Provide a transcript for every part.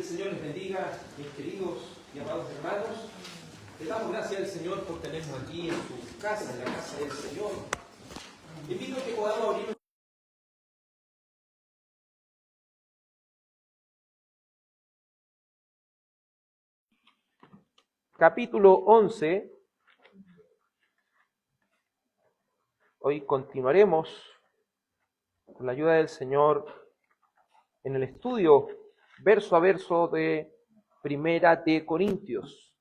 El Señor les bendiga, mis queridos y amados hermanos. Le damos gracias al Señor por tenernos aquí en su casa, en la casa del Señor. Invito a que podamos abrir capítulo 11. Hoy continuaremos con la ayuda del Señor en el estudio verso a verso de Primera de Corintios.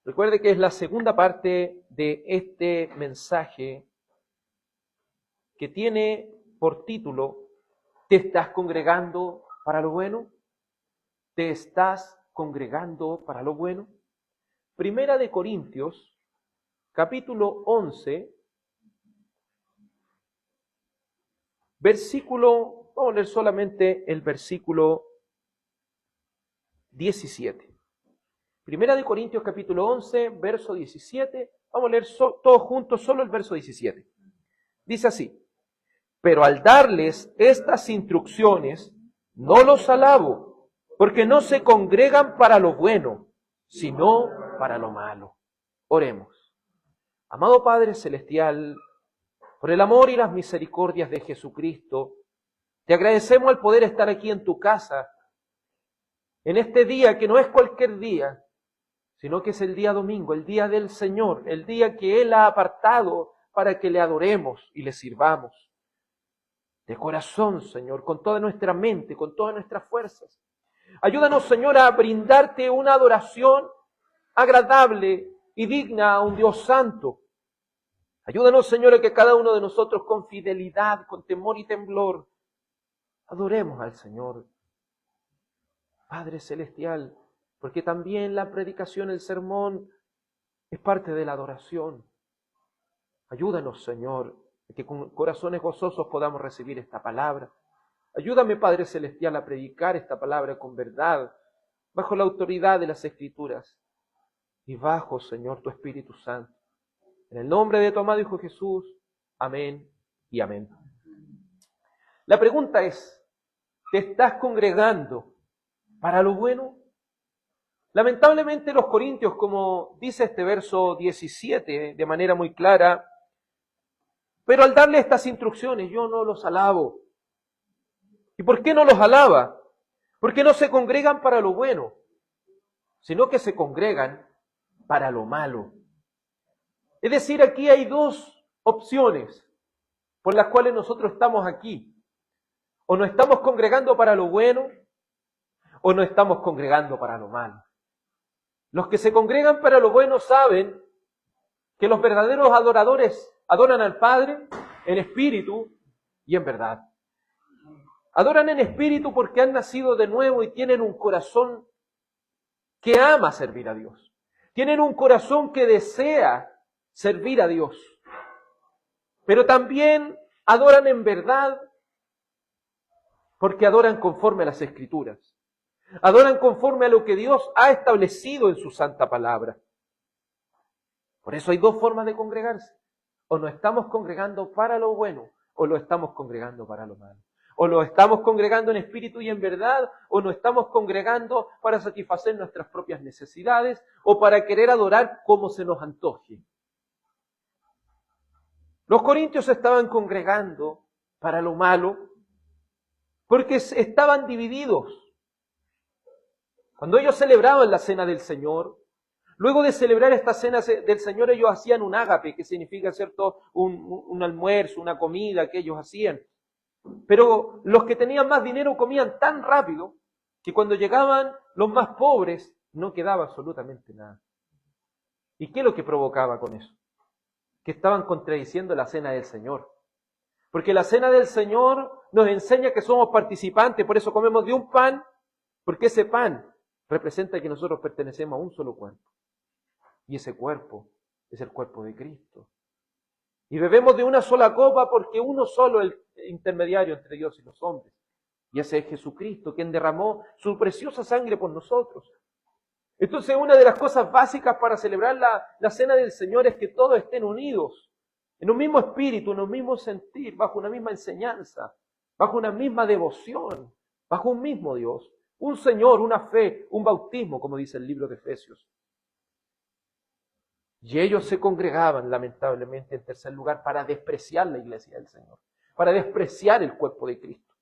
Recuerde que es la segunda parte de este mensaje que tiene por título: ¿te estás congregando para lo bueno? ¿Te estás congregando para lo bueno? Primera de Corintios, capítulo 11, vamos a leer solamente el versículo 17. Primera de Corintios, capítulo 11, verso 17. Vamos a leer todos juntos solo el verso 17. Dice así: pero al darles estas instrucciones, no los alabo, porque no se congregan para lo bueno, sino para lo malo. Oremos. Amado Padre Celestial, por el amor y las misericordias de Jesucristo, te agradecemos el poder estar aquí en tu casa, en este día que no es cualquier día, sino que es el día domingo, el día del Señor, el día que Él ha apartado para que le adoremos y le sirvamos. De corazón, Señor, con toda nuestra mente, con todas nuestras fuerzas. Ayúdanos, Señor, a brindarte una adoración agradable y digna a un Dios santo. Ayúdanos, Señor, a que cada uno de nosotros con fidelidad, con temor y temblor, adoremos al Señor. Padre Celestial, porque también la predicación, el sermón, es parte de la adoración. Ayúdanos, Señor, a que con corazones gozosos podamos recibir esta palabra. Ayúdame, Padre Celestial, a predicar esta palabra con verdad, bajo la autoridad de las Escrituras y bajo, Señor, tu Espíritu Santo. En el nombre de tu amado Hijo Jesús, amén y amén. La pregunta es: ¿te estás congregando para lo bueno? Lamentablemente los corintios, como dice este verso 17 de manera muy clara, pero al darle estas instrucciones yo no los alabo. ¿Y por qué no los alaba? Porque no se congregan para lo bueno, sino que se congregan para lo malo. Es decir, aquí hay dos opciones por las cuales nosotros estamos aquí. O nos estamos congregando para lo bueno, o nos estamos congregando para lo malo. Los que se congregan para lo bueno saben que los verdaderos adoradores adoran al Padre en espíritu y en verdad. Adoran en espíritu porque han nacido de nuevo y tienen un corazón que ama servir a Dios. Tienen un corazón que desea servir a Dios. Pero también adoran en verdad porque adoran conforme a las Escrituras. Adoran conforme a lo que Dios ha establecido en su santa palabra. Por eso hay dos formas de congregarse. O nos estamos congregando para lo bueno, o lo estamos congregando para lo malo. O lo estamos congregando en espíritu y en verdad, o nos estamos congregando para satisfacer nuestras propias necesidades, o para querer adorar como se nos antoje. Los corintios se estaban congregando para lo malo, porque estaban divididos. Cuando ellos celebraban la cena del Señor, luego de celebrar esta cena del Señor, ellos hacían un ágape, que significa, ¿cierto?, un almuerzo, una comida que ellos hacían. Pero los que tenían más dinero comían tan rápido que cuando llegaban los más pobres no quedaba absolutamente nada. ¿Y qué es lo que provocaba con eso? Que estaban contradiciendo la cena del Señor. Porque la cena del Señor nos enseña que somos participantes, por eso comemos de un pan, porque ese pan representa que nosotros pertenecemos a un solo cuerpo. Y ese cuerpo es el cuerpo de Cristo. Y bebemos de una sola copa porque uno solo es el intermediario entre Dios y los hombres. Y ese es Jesucristo, quien derramó su preciosa sangre por nosotros. Entonces, una de las cosas básicas para celebrar la cena del Señor es que todos estén unidos, en un mismo espíritu, en un mismo sentir, bajo una misma enseñanza, bajo una misma devoción. bajo un mismo Dios, un Señor, una fe, un bautismo, como dice el libro de Efesios. Y ellos se congregaban, lamentablemente, en tercer lugar, para despreciar la iglesia del Señor, para despreciar el cuerpo de Cristo.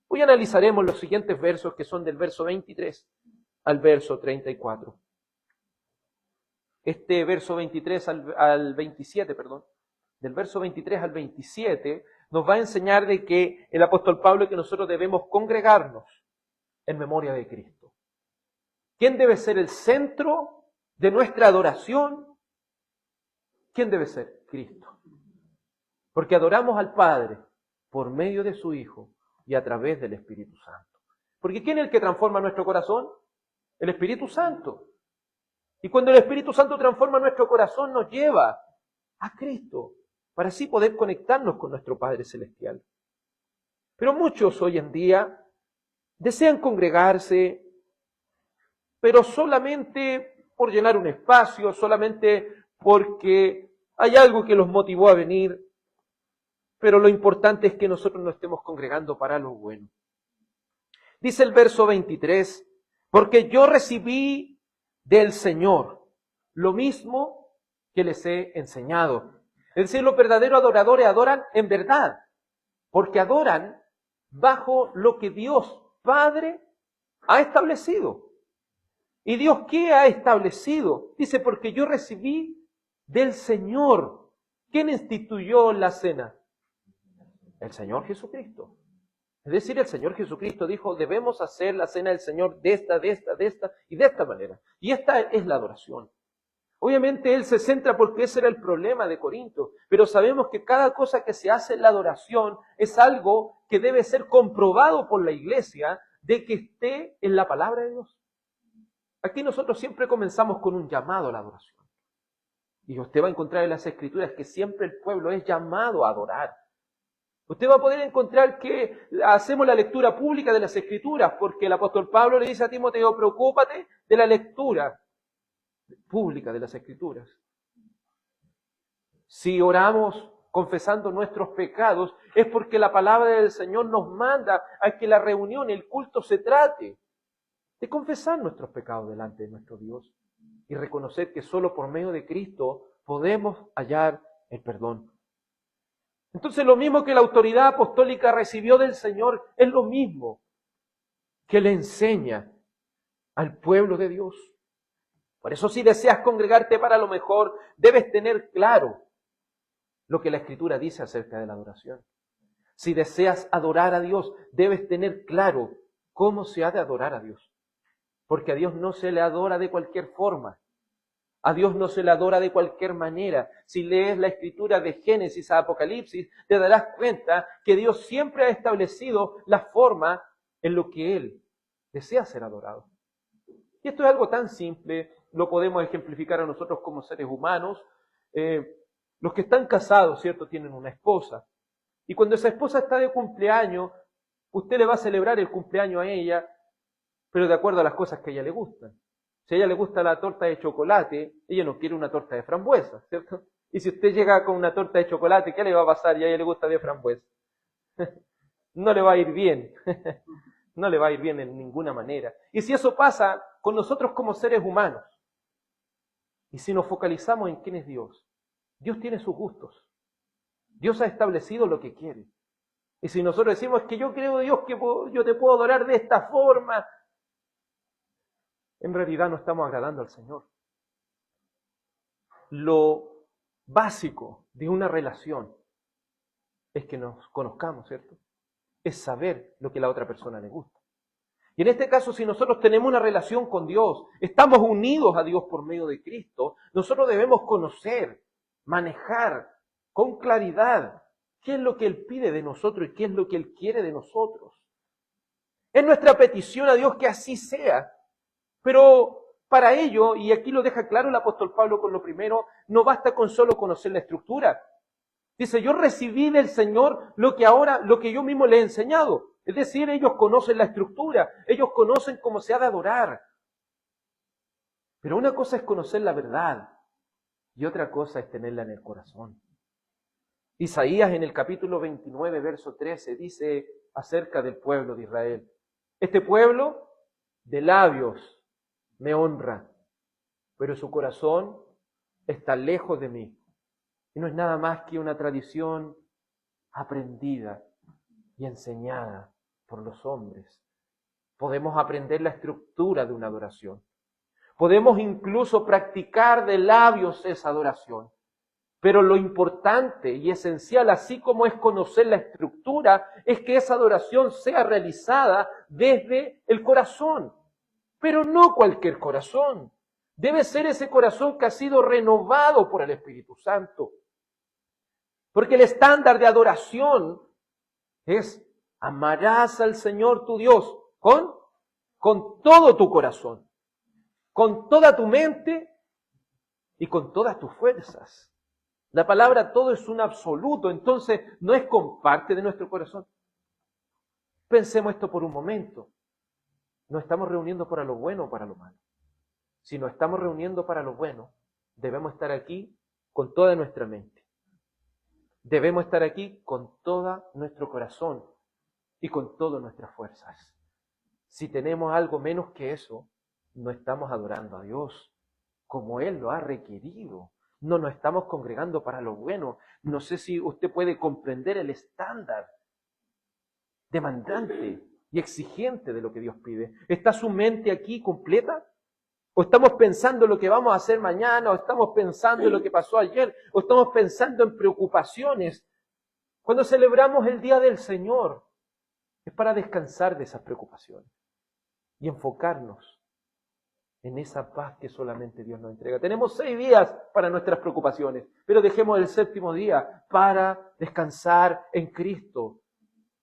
Hoy analizaremos los siguientes versos, que son del verso 23 al verso 34. Este verso 23 al 27, perdón, del verso 23 al 27, nos va a enseñar de que el apóstol Pablo, que nosotros debemos congregarnos en memoria de Cristo. ¿Quién debe ser el centro de nuestra adoración? ¿Quién debe ser? Cristo. Porque adoramos al Padre por medio de su Hijo y a través del Espíritu Santo. Porque ¿quién es el que transforma nuestro corazón? El Espíritu Santo. Y cuando el Espíritu Santo transforma nuestro corazón, nos lleva a Cristo, para así poder conectarnos con nuestro Padre Celestial. Pero muchos hoy en día desean congregarse, pero solamente por llenar un espacio, solamente porque hay algo que los motivó a venir. Pero lo importante es que nosotros nos estemos congregando para lo bueno. Dice el verso 23, porque yo recibí del Señor lo mismo que les he enseñado. Es decir, los verdaderos adoradores adoran en verdad, porque adoran bajo lo que Dios Padre ha establecido. ¿Y Dios qué ha establecido? Dice, porque yo recibí del Señor. ¿Quién instituyó la cena? El Señor Jesucristo. Es decir, el Señor Jesucristo dijo, debemos hacer la cena del Señor de esta y de esta manera. Y esta es la adoración. Obviamente Él se centra porque ese era el problema de Corinto, pero sabemos que cada cosa que se hace en la adoración es algo que debe ser comprobado por la iglesia de que esté en la palabra de Dios. Aquí nosotros siempre comenzamos con un llamado a la adoración. Y usted va a encontrar en las Escrituras que siempre el pueblo es llamado a adorar. Usted va a poder encontrar que hacemos la lectura pública de las Escrituras, porque el apóstol Pablo le dice a Timoteo, preocúpate de la lectura pública de las Escrituras. Si oramos confesando nuestros pecados, es porque la palabra del Señor nos manda a que la reunión, el culto se trate de confesar nuestros pecados delante de nuestro Dios y reconocer que solo por medio de Cristo podemos hallar el perdón. Entonces lo mismo que la autoridad apostólica recibió del Señor es lo mismo que le enseña al pueblo de Dios. Por eso si deseas congregarte para lo mejor, debes tener claro lo que la Escritura dice acerca de la adoración. Si deseas adorar a Dios, debes tener claro cómo se ha de adorar a Dios. Porque a Dios no se le adora de cualquier forma. A Dios no se le adora de cualquier manera. Si lees la Escritura de Génesis a Apocalipsis, te darás cuenta que Dios siempre ha establecido la forma en lo que Él desea ser adorado. Y esto es algo tan simple, lo podemos ejemplificar a nosotros como seres humanos. Los que están casados, ¿cierto?, tienen una esposa. Y cuando esa esposa está de cumpleaños, usted le va a celebrar el cumpleaños a ella, pero de acuerdo a las cosas que a ella le gustan. Si a ella le gusta la torta de chocolate, ella no quiere una torta de frambuesa, ¿cierto? Y si usted llega con una torta de chocolate, ¿qué le va a pasar? Y a ella le gusta de frambuesa. No le va a ir bien. No le va a ir bien en ninguna manera. Y si eso pasa con nosotros como seres humanos, y si nos focalizamos en quién es Dios, Dios tiene sus gustos. Dios ha establecido lo que quiere. Y si nosotros decimos que yo creo, Dios, que yo te puedo adorar de esta forma, en realidad no estamos agradando al Señor. Lo básico de una relación es que nos conozcamos, ¿cierto? Es saber lo que a la otra persona le gusta. Y en este caso, si nosotros tenemos una relación con Dios, estamos unidos a Dios por medio de Cristo, nosotros debemos conocer, manejar con claridad qué es lo que Él pide de nosotros y qué es lo que Él quiere de nosotros. Es nuestra petición a Dios que así sea. Pero para ello, y aquí lo deja claro el apóstol Pablo con lo primero, no basta con solo conocer la estructura. Dice, yo recibí del Señor lo que yo mismo le he enseñado. Es decir, ellos conocen la estructura, ellos conocen cómo se ha de adorar. Pero una cosa es conocer la verdad y otra cosa es tenerla en el corazón. Isaías en el capítulo 29, verso 13, dice, acerca del pueblo de Israel. Este pueblo de labios me honra, pero su corazón está lejos de mí. Y no es nada más que una tradición aprendida y enseñada por los hombres. Podemos aprender la estructura de una adoración. Podemos incluso practicar de labios esa adoración. Pero lo importante y esencial, así como es conocer la estructura, es que esa adoración sea realizada desde el corazón. Pero no cualquier corazón. Debe ser ese corazón que ha sido renovado por el Espíritu Santo. Porque el estándar de adoración es: amarás al Señor tu Dios con todo tu corazón, con toda tu mente y con todas tus fuerzas. La palabra todo es un absoluto, entonces no es con parte de nuestro corazón. Pensemos esto por un momento. No estamos reuniendo para lo bueno o para lo malo. Si nos estamos reuniendo para lo bueno, debemos estar aquí con toda nuestra mente. Debemos estar aquí con todo nuestro corazón y con todas nuestras fuerzas. Si tenemos algo menos que eso, no estamos adorando a Dios como Él lo ha requerido. No nos estamos congregando para lo bueno. No sé si usted puede comprender el estándar demandante y exigente de lo que Dios pide. ¿Está su mente aquí completa? ¿O estamos pensando en lo que vamos a hacer mañana? ¿O estamos pensando en lo que pasó ayer? ¿O estamos pensando en preocupaciones? Cuando celebramos el Día del Señor, es para descansar de esas preocupaciones y enfocarnos en esa paz que solamente Dios nos entrega. Tenemos 6 días para nuestras preocupaciones, pero dejemos el 7º día para descansar en Cristo,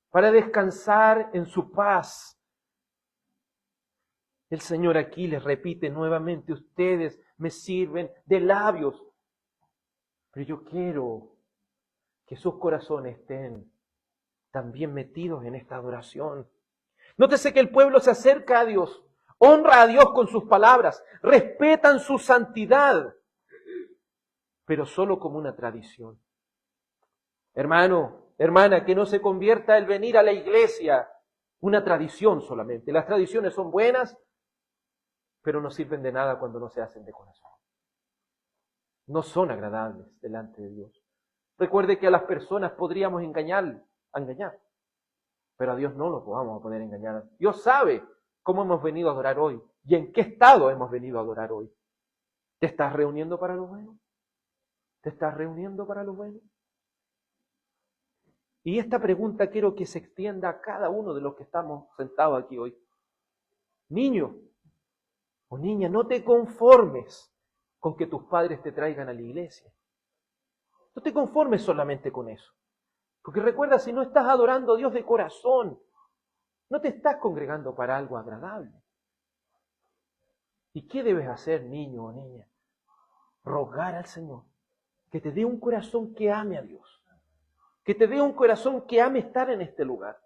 para descansar en su paz. El Señor aquí les repite nuevamente: ustedes me sirven de labios, pero yo quiero que sus corazones estén también metidos en esta adoración. Nótese que el pueblo se acerca a Dios, honra a Dios con sus palabras, respetan su santidad, pero solo como una tradición. Hermano, hermana, que no se convierta el venir a la iglesia una tradición solamente. Las tradiciones son buenas, pero no sirven de nada cuando no se hacen de corazón. No son agradables delante de Dios. Recuerde que a las personas podríamos engañar, pero a Dios no lo vamos a poder engañar. Dios sabe cómo hemos venido a adorar hoy y en qué estado hemos venido a adorar hoy. ¿Te estás reuniendo para lo bueno? ¿Te estás reuniendo para lo bueno? Y esta pregunta quiero que se extienda a cada uno de los que estamos sentados aquí hoy. Niño o niña, no te conformes con que tus padres te traigan a la iglesia. No te conformes solamente con eso. Porque recuerda, si no estás adorando a Dios de corazón, no te estás congregando para algo agradable. ¿Y qué debes hacer, niño o niña? Rogar al Señor que te dé un corazón que ame a Dios, que te dé un corazón que ame estar en este lugar.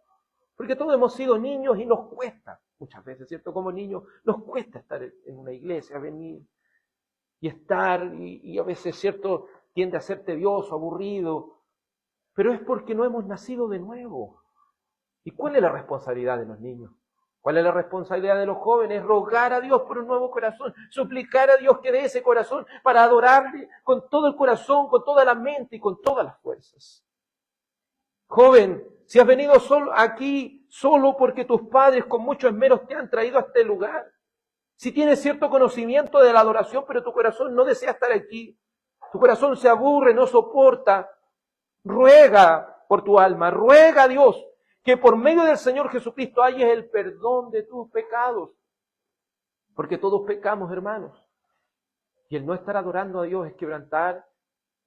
Porque todos hemos sido niños y nos cuesta, muchas veces, ¿cierto? Como niños nos cuesta estar en una iglesia, venir y estar, y a veces, ¿cierto? Tiende a ser tedioso, aburrido, pero es porque no hemos nacido de nuevo. ¿Y cuál es la responsabilidad de los niños? ¿Cuál es la responsabilidad de los jóvenes? Rogar a Dios por un nuevo corazón, suplicar a Dios que dé ese corazón para adorarle con todo el corazón, con toda la mente y con todas las fuerzas. Joven, si has venido aquí solo porque tus padres con mucho esmero te han traído a este lugar, si tienes cierto conocimiento de la adoración, pero tu corazón no desea estar aquí, tu corazón se aburre, no soporta, ruega por tu alma, ruega a Dios que por medio del Señor Jesucristo halles el perdón de tus pecados. Porque todos pecamos, hermanos. Y el no estar adorando a Dios es quebrantar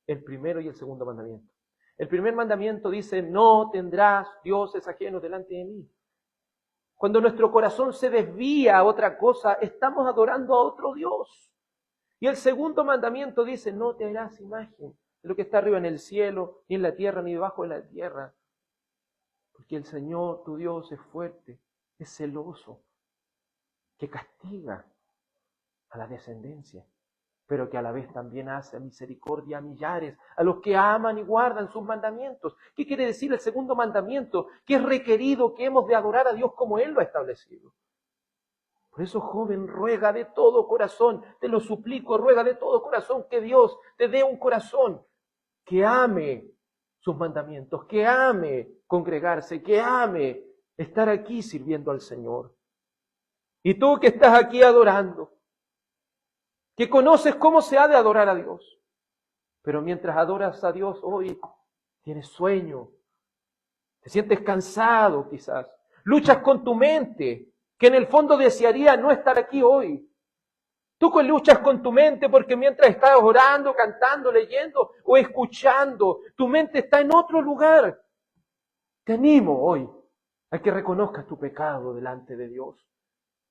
el primero y el segundo mandamiento. El primer mandamiento dice: no tendrás dioses ajenos delante de mí. Cuando nuestro corazón se desvía a otra cosa, estamos adorando a otro Dios. Y el segundo mandamiento dice: no te harás imagen de lo que está arriba en el cielo, ni en la tierra, ni debajo de la tierra. Porque el Señor, tu Dios, es fuerte, es celoso, que castiga a la descendencia pero que a la vez también hace misericordia a millares, a los que aman y guardan sus mandamientos. ¿Qué quiere decir el segundo mandamiento? Que es requerido que hemos de adorar a Dios como Él lo ha establecido. Por eso, joven, ruega de todo corazón, te lo suplico, ruega de todo corazón que Dios te dé un corazón que ame sus mandamientos, que ame congregarse, que ame estar aquí sirviendo al Señor. Y tú que estás aquí adorando, que conoces cómo se ha de adorar a Dios, pero mientras adoras a Dios hoy tienes sueño, te sientes cansado quizás, luchas con tu mente, que en el fondo desearía no estar aquí hoy. Tú luchas con tu mente porque mientras estás orando, cantando, leyendo o escuchando, tu mente está en otro lugar. Te animo hoy a que reconozcas tu pecado delante de Dios.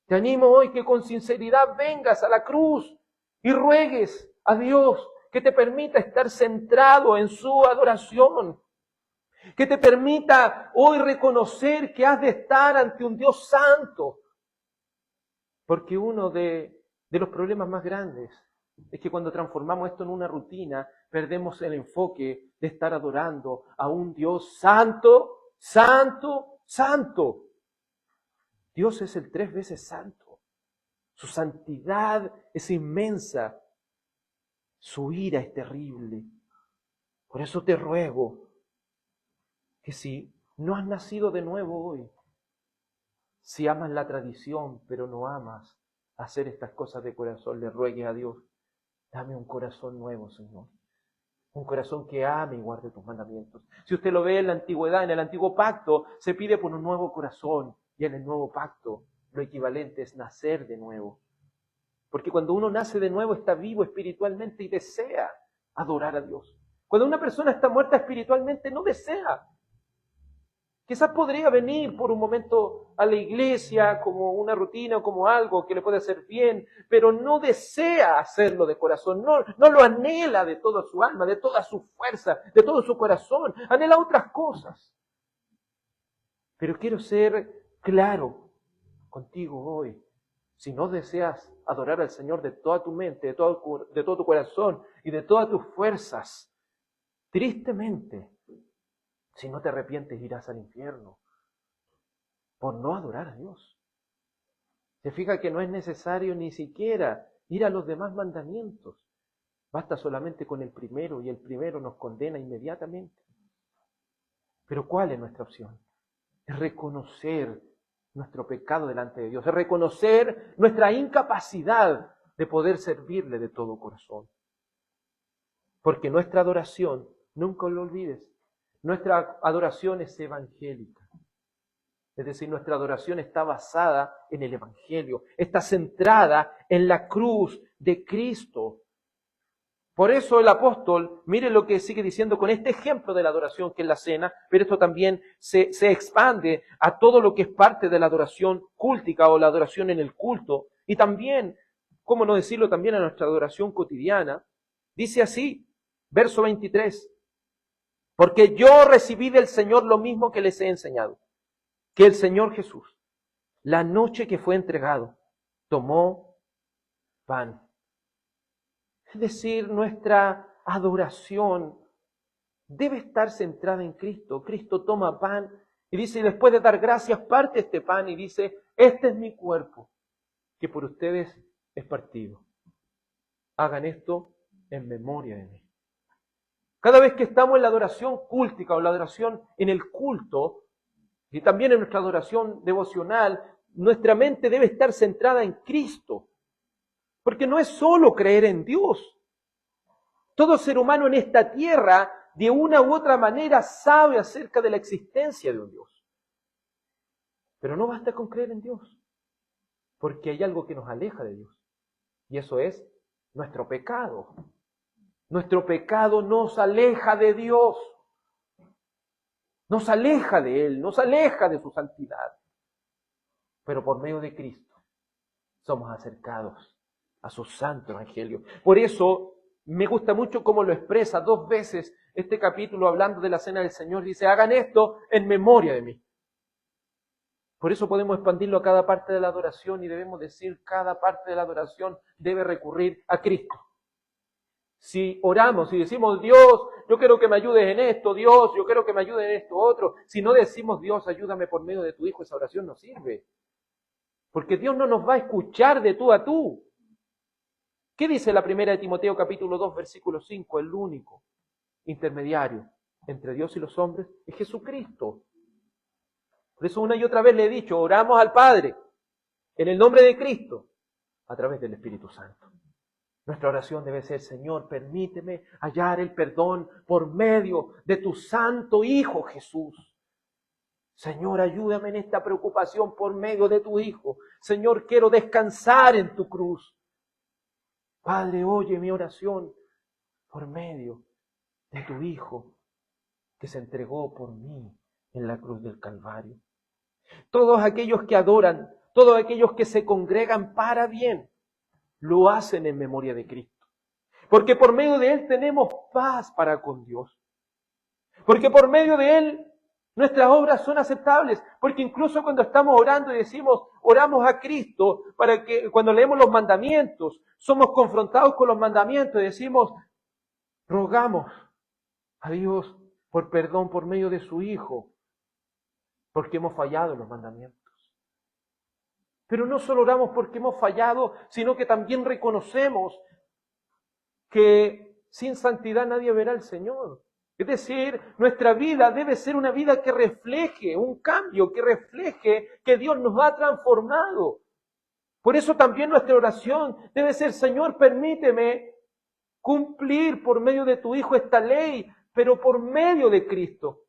Te animo hoy que con sinceridad vengas a la cruz y ruegues a Dios que te permita estar centrado en su adoración. Que te permita hoy reconocer que has de estar ante un Dios santo. Porque uno de los problemas más grandes es que cuando transformamos esto en una rutina, perdemos el enfoque de estar adorando a un Dios santo, santo, santo. Dios es el 3 veces santo. Su santidad es inmensa. Su ira es terrible. Por eso te ruego que si no has nacido de nuevo hoy, si amas la tradición pero no amas hacer estas cosas de corazón, le ruegues a Dios, dame un corazón nuevo, Señor. Un corazón que ame y guarde tus mandamientos. Si usted lo ve en la antigüedad, en el antiguo pacto, se pide por un nuevo corazón. Y en el nuevo pacto, lo equivalente es nacer de nuevo. Porque cuando uno nace de nuevo, está vivo espiritualmente y desea adorar a Dios. Cuando una persona está muerta espiritualmente, no desea. Quizás podría venir por un momento a la iglesia como una rutina o como algo que le puede hacer bien, pero no desea hacerlo de corazón, no lo anhela de toda su alma, de toda su fuerza, de todo su corazón, anhela otras cosas. Pero quiero ser claro contigo hoy. Si no deseas adorar al Señor de toda tu mente, de todo tu corazón y de todas tus fuerzas, tristemente, si no te arrepientes, irás al infierno por no adorar a Dios. Se fija que no es necesario ni siquiera ir a los demás mandamientos. Basta solamente con el primero y el primero nos condena inmediatamente. Pero ¿cuál es nuestra opción? Es reconocer nuestro pecado delante de Dios, es reconocer nuestra incapacidad de poder servirle de todo corazón. Porque nuestra adoración, nunca lo olvides, nuestra adoración es evangélica. Es decir, nuestra adoración está basada en el Evangelio, está centrada en la cruz de Cristo. Por eso el apóstol, mire lo que sigue diciendo con este ejemplo de la adoración que es la cena, pero esto también se expande a todo lo que es parte de la adoración cúltica o la adoración en el culto. Y también, cómo no decirlo, también a nuestra adoración cotidiana. Dice así, verso 23. Porque yo recibí del Señor lo mismo que les he enseñado, que el Señor Jesús, la noche que fue entregado, tomó pan. Es decir, nuestra adoración debe estar centrada en Cristo. Cristo toma pan y dice, y después de dar gracias, parte este pan y dice, este es mi cuerpo, que por ustedes es partido. Hagan esto en memoria de mí. Cada vez que estamos en la adoración cúltica o la adoración en el culto, y también en nuestra adoración devocional, nuestra mente debe estar centrada en Cristo. Porque no es solo creer en Dios. Todo ser humano en esta tierra, de una u otra manera, sabe acerca de la existencia de un Dios. Pero no basta con creer en Dios, porque hay algo que nos aleja de Dios. Y eso es nuestro pecado. Nuestro pecado nos aleja de Dios. Nos aleja de Él, nos aleja de su santidad. Pero por medio de Cristo somos acercados a su santo evangelio. Por eso me gusta mucho cómo lo expresa 2 veces este capítulo hablando de la cena del Señor. Dice, hagan esto en memoria de mí. Por eso podemos expandirlo a cada parte de la adoración y debemos decir, cada parte de la adoración debe recurrir a Cristo. Si oramos y decimos, Dios, yo quiero que me ayudes en esto, Dios, yo quiero que me ayudes en esto otro, si no decimos, Dios, ayúdame por medio de tu Hijo, esa oración no sirve. Porque Dios no nos va a escuchar de tú a tú. ¿Qué dice la primera de Timoteo capítulo 2, versículo 5? El único intermediario entre Dios y los hombres es Jesucristo. Por eso una y otra vez le he dicho, oramos al Padre en el nombre de Cristo a través del Espíritu Santo. Nuestra oración debe ser, Señor, permíteme hallar el perdón por medio de tu Santo Hijo Jesús. Señor, ayúdame en esta preocupación por medio de tu Hijo. Señor, quiero descansar en tu cruz. Padre, oye mi oración por medio de tu Hijo que se entregó por mí en la cruz del Calvario. Todos aquellos que adoran, todos aquellos que se congregan para bien, lo hacen en memoria de Cristo. Porque por medio de Él tenemos paz para con Dios. Porque por medio de Él nuestras obras son aceptables. Porque incluso cuando estamos orando y decimos, oramos a Cristo, para que cuando leemos los mandamientos, somos confrontados con los mandamientos y decimos, rogamos a Dios por perdón por medio de su Hijo, porque hemos fallado en los mandamientos. Pero no solo oramos porque hemos fallado, sino que también reconocemos que sin santidad nadie verá al Señor. Es decir, nuestra vida debe ser una vida que refleje un cambio, que refleje que Dios nos ha transformado. Por eso también nuestra oración debe ser, Señor, permíteme cumplir por medio de tu Hijo esta ley, pero por medio de Cristo.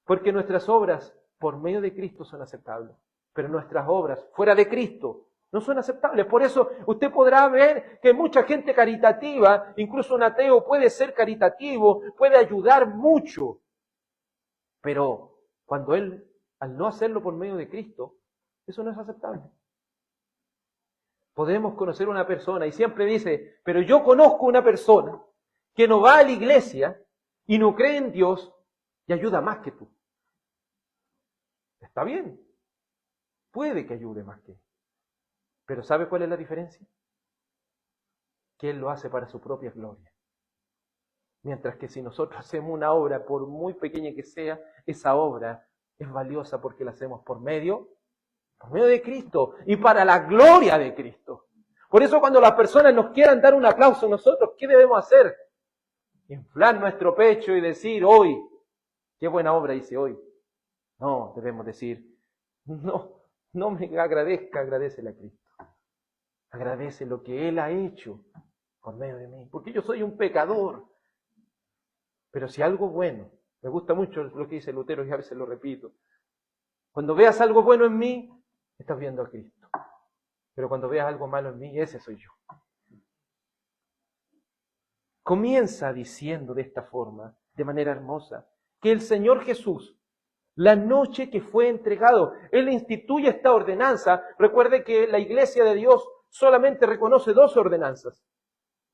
Porque nuestras obras por medio de Cristo son aceptables, pero nuestras obras fuera de Cristo no son aceptables. Por eso usted podrá ver que mucha gente caritativa, incluso un ateo puede ser caritativo, puede ayudar mucho. Pero cuando él, al no hacerlo por medio de Cristo, eso no es aceptable. Podemos conocer una persona y siempre dice, pero yo conozco una persona que no va a la iglesia y no cree en Dios y ayuda más que tú. Está bien, puede que ayude más que él. Pero ¿sabe cuál es la diferencia? Que Él lo hace para su propia gloria. Mientras que si nosotros hacemos una obra, por muy pequeña que sea, esa obra es valiosa porque la hacemos por medio de Cristo y para la gloria de Cristo. Por eso cuando las personas nos quieran dar un aplauso a nosotros, ¿qué debemos hacer? Inflar nuestro pecho y decir, hoy, qué buena obra hice hoy. No, debemos decir, no me agradezca, agradécele a Cristo. Agradece lo que Él ha hecho por medio de mí. Porque yo soy un pecador. Pero si algo bueno, me gusta mucho lo que dice Lutero y a veces lo repito. Cuando veas algo bueno en mí, estás viendo a Cristo. Pero cuando veas algo malo en mí, ese soy yo. Comienza diciendo de esta forma, de manera hermosa, que el Señor Jesús, la noche que fue entregado, Él instituye esta ordenanza. Recuerde que la Iglesia de Dios solamente reconoce dos ordenanzas.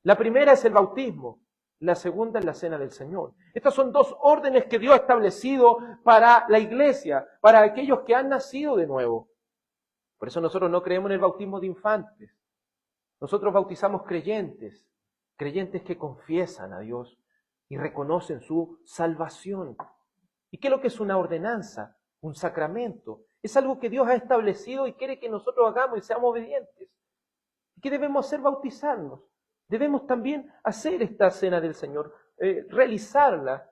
La primera es el bautismo, la segunda es la cena del Señor. Estas son dos órdenes que Dios ha establecido para la Iglesia, para aquellos que han nacido de nuevo. Por eso nosotros no creemos en el bautismo de infantes. Nosotros bautizamos creyentes que confiesan a Dios y reconocen su salvación. ¿Y qué es lo que es una ordenanza? Un sacramento. Es algo que Dios ha establecido y quiere que nosotros hagamos y seamos obedientes. ¿Y qué debemos hacer? Bautizarnos. Debemos también hacer esta cena del Señor, realizarla.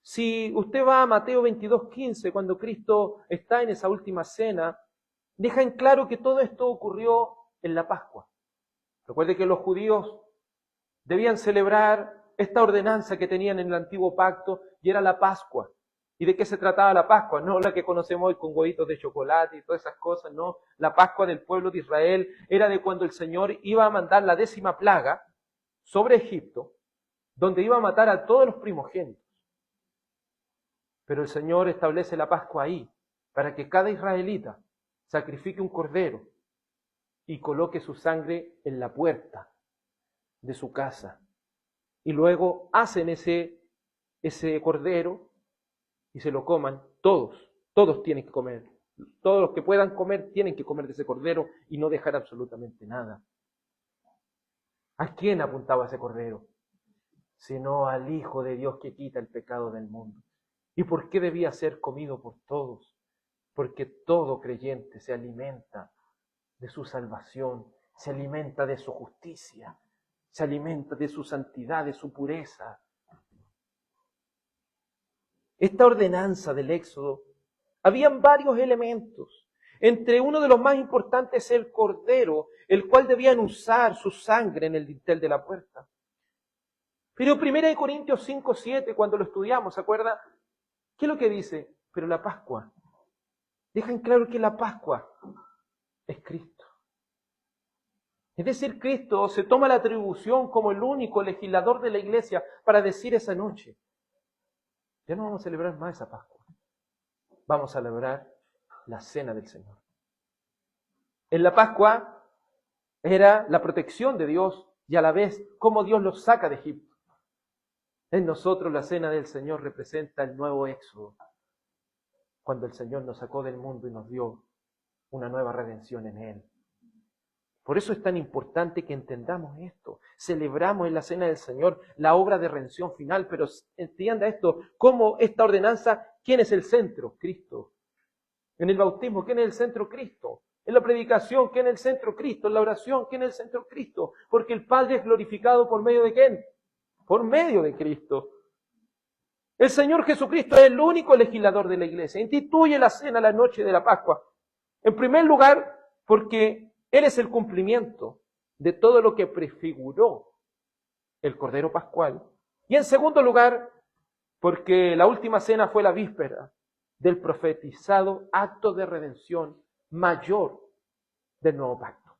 Si usted va a Mateo 22:15, cuando Cristo está en esa última cena, deja en claro que todo esto ocurrió en la Pascua. Recuerde que los judíos debían celebrar esta ordenanza que tenían en el antiguo pacto y era la Pascua. ¿Y de qué se trataba la Pascua? No la que conocemos hoy con huevitos de chocolate y todas esas cosas, no. La Pascua del pueblo de Israel era de cuando el Señor iba a mandar la 10ª plaga sobre Egipto, donde iba a matar a todos los primogénitos. Pero el Señor establece la Pascua ahí, para que cada israelita sacrifique un cordero y coloque su sangre en la puerta de su casa. Y luego hacen ese cordero y se lo coman todos tienen que comer. Todos los que puedan comer tienen que comer de ese cordero y no dejar absolutamente nada. ¿A quién apuntaba ese cordero? Sino al Hijo de Dios que quita el pecado del mundo. ¿Y por qué debía ser comido por todos? Porque todo creyente se alimenta de su salvación, se alimenta de su justicia, se alimenta de su santidad, de su pureza. Esta ordenanza del Éxodo, habían varios elementos. Entre uno de los más importantes es el cordero, el cual debían usar su sangre en el dintel de la puerta. Pero 1 Corintios 5:7, cuando lo estudiamos, ¿se acuerda? ¿Qué es lo que dice? Pero la Pascua. Dejan claro que la Pascua es Cristo. Es decir, Cristo se toma la atribución como el único legislador de la iglesia para decir esa noche: ya no vamos a celebrar más esa Pascua. Vamos a celebrar la cena del Señor. En la Pascua era la protección de Dios y a la vez cómo Dios los saca de Egipto. En nosotros la cena del Señor representa el nuevo éxodo, cuando el Señor nos sacó del mundo y nos dio una nueva redención en Él. Por eso es tan importante que entendamos esto. Celebramos en la cena del Señor la obra de redención final, pero entienda esto, como esta ordenanza, ¿quién es el centro? Cristo. En el bautismo, ¿quién es el centro? Cristo. En la predicación, ¿quién es el centro? Cristo. En la oración, ¿quién es el centro? Cristo. Porque el Padre es glorificado por medio de ¿quién? Por medio de Cristo. El Señor Jesucristo es el único legislador de la iglesia. Instituye la cena la noche de la Pascua. En primer lugar, porque Él es el cumplimiento de todo lo que prefiguró el Cordero Pascual. Y en segundo lugar, porque la última cena fue la víspera del profetizado acto de redención mayor del nuevo pacto.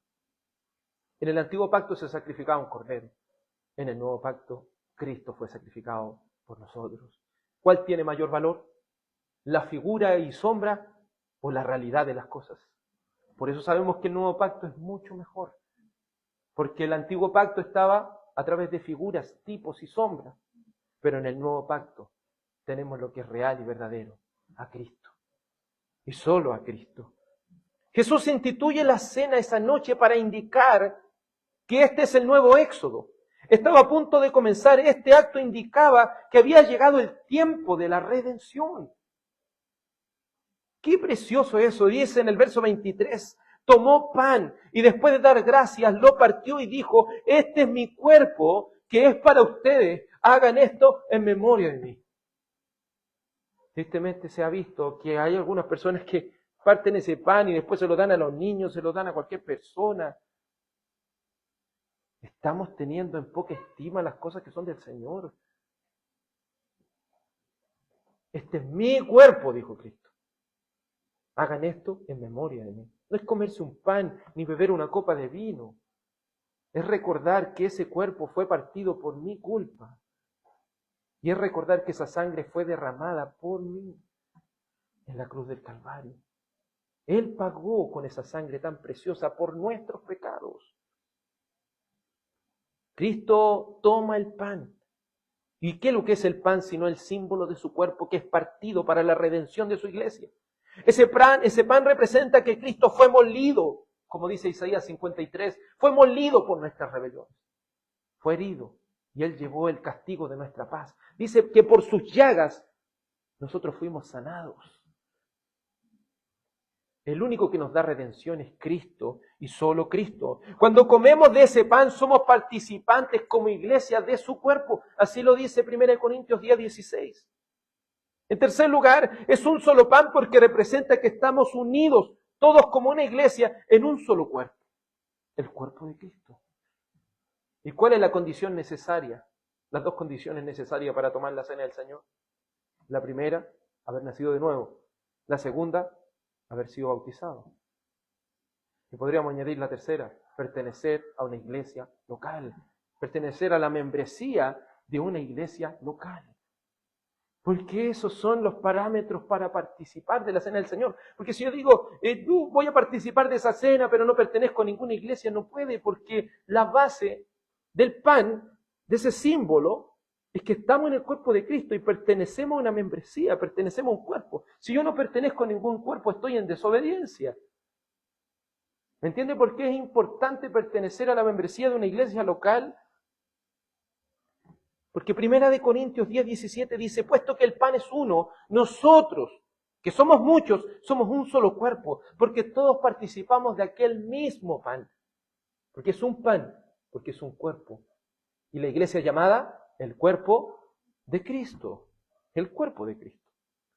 En el antiguo pacto se sacrificaba un cordero. En el nuevo pacto, Cristo fue sacrificado por nosotros. ¿Cuál tiene mayor valor? ¿La figura y sombra o la realidad de las cosas? Por eso sabemos que el nuevo pacto es mucho mejor. Porque el antiguo pacto estaba a través de figuras, tipos y sombras. Pero en el nuevo pacto tenemos lo que es real y verdadero, a Cristo. Y solo a Cristo. Jesús instituye la cena esa noche para indicar que este es el nuevo éxodo. Estaba a punto de comenzar. Este acto indicaba que había llegado el tiempo de la redención. Qué precioso eso. Dice en el verso 23, tomó pan y después de dar gracias lo partió y dijo: este es mi cuerpo que es para ustedes. Hagan esto en memoria de mí. Tristemente se ha visto que hay algunas personas que parten ese pan y después se lo dan a los niños, se lo dan a cualquier persona. Estamos teniendo en poca estima las cosas que son del Señor. Este es mi cuerpo, dijo Cristo. Hagan esto en memoria de mí. No es comerse un pan ni beber una copa de vino. Es recordar que ese cuerpo fue partido por mi culpa. Y es recordar que esa sangre fue derramada por mí en la cruz del Calvario. Él pagó con esa sangre tan preciosa por nuestros pecados. Cristo toma el pan. ¿Y qué es lo que es el pan sino el símbolo de su cuerpo que es partido para la redención de su iglesia? Ese pan representa que Cristo fue molido, como dice Isaías 53, fue molido por nuestras rebeliones. Fue herido y Él llevó el castigo de nuestra paz. Dice que por sus llagas nosotros fuimos sanados. El único que nos da redención es Cristo y solo Cristo. Cuando comemos de ese pan somos participantes como iglesia de su cuerpo. Así lo dice 1 Corintios 10:16. En tercer lugar, es un solo pan porque representa que estamos unidos todos como una iglesia en un solo cuerpo. El cuerpo de Cristo. ¿Y cuál es la condición necesaria? Las dos condiciones necesarias para tomar la cena del Señor. La primera, haber nacido de nuevo. La segunda, haber sido bautizado. Y podríamos añadir la tercera, pertenecer a una iglesia local, pertenecer a la membresía de una iglesia local. Porque esos son los parámetros para participar de la cena del Señor. Porque si yo digo, voy a participar de esa cena, pero no pertenezco a ninguna iglesia, no puede, porque la base del pan, de ese símbolo, es que estamos en el cuerpo de Cristo y pertenecemos a una membresía, pertenecemos a un cuerpo. Si yo no pertenezco a ningún cuerpo, estoy en desobediencia. ¿Me entiende por qué es importante pertenecer a la membresía de una iglesia local? Porque 1 Corintios 10:17 dice, puesto que el pan es uno, nosotros, que somos muchos, somos un solo cuerpo, porque todos participamos de aquel mismo pan. Porque es un pan, porque es un cuerpo. Y la iglesia llamada el cuerpo de Cristo, el cuerpo de Cristo.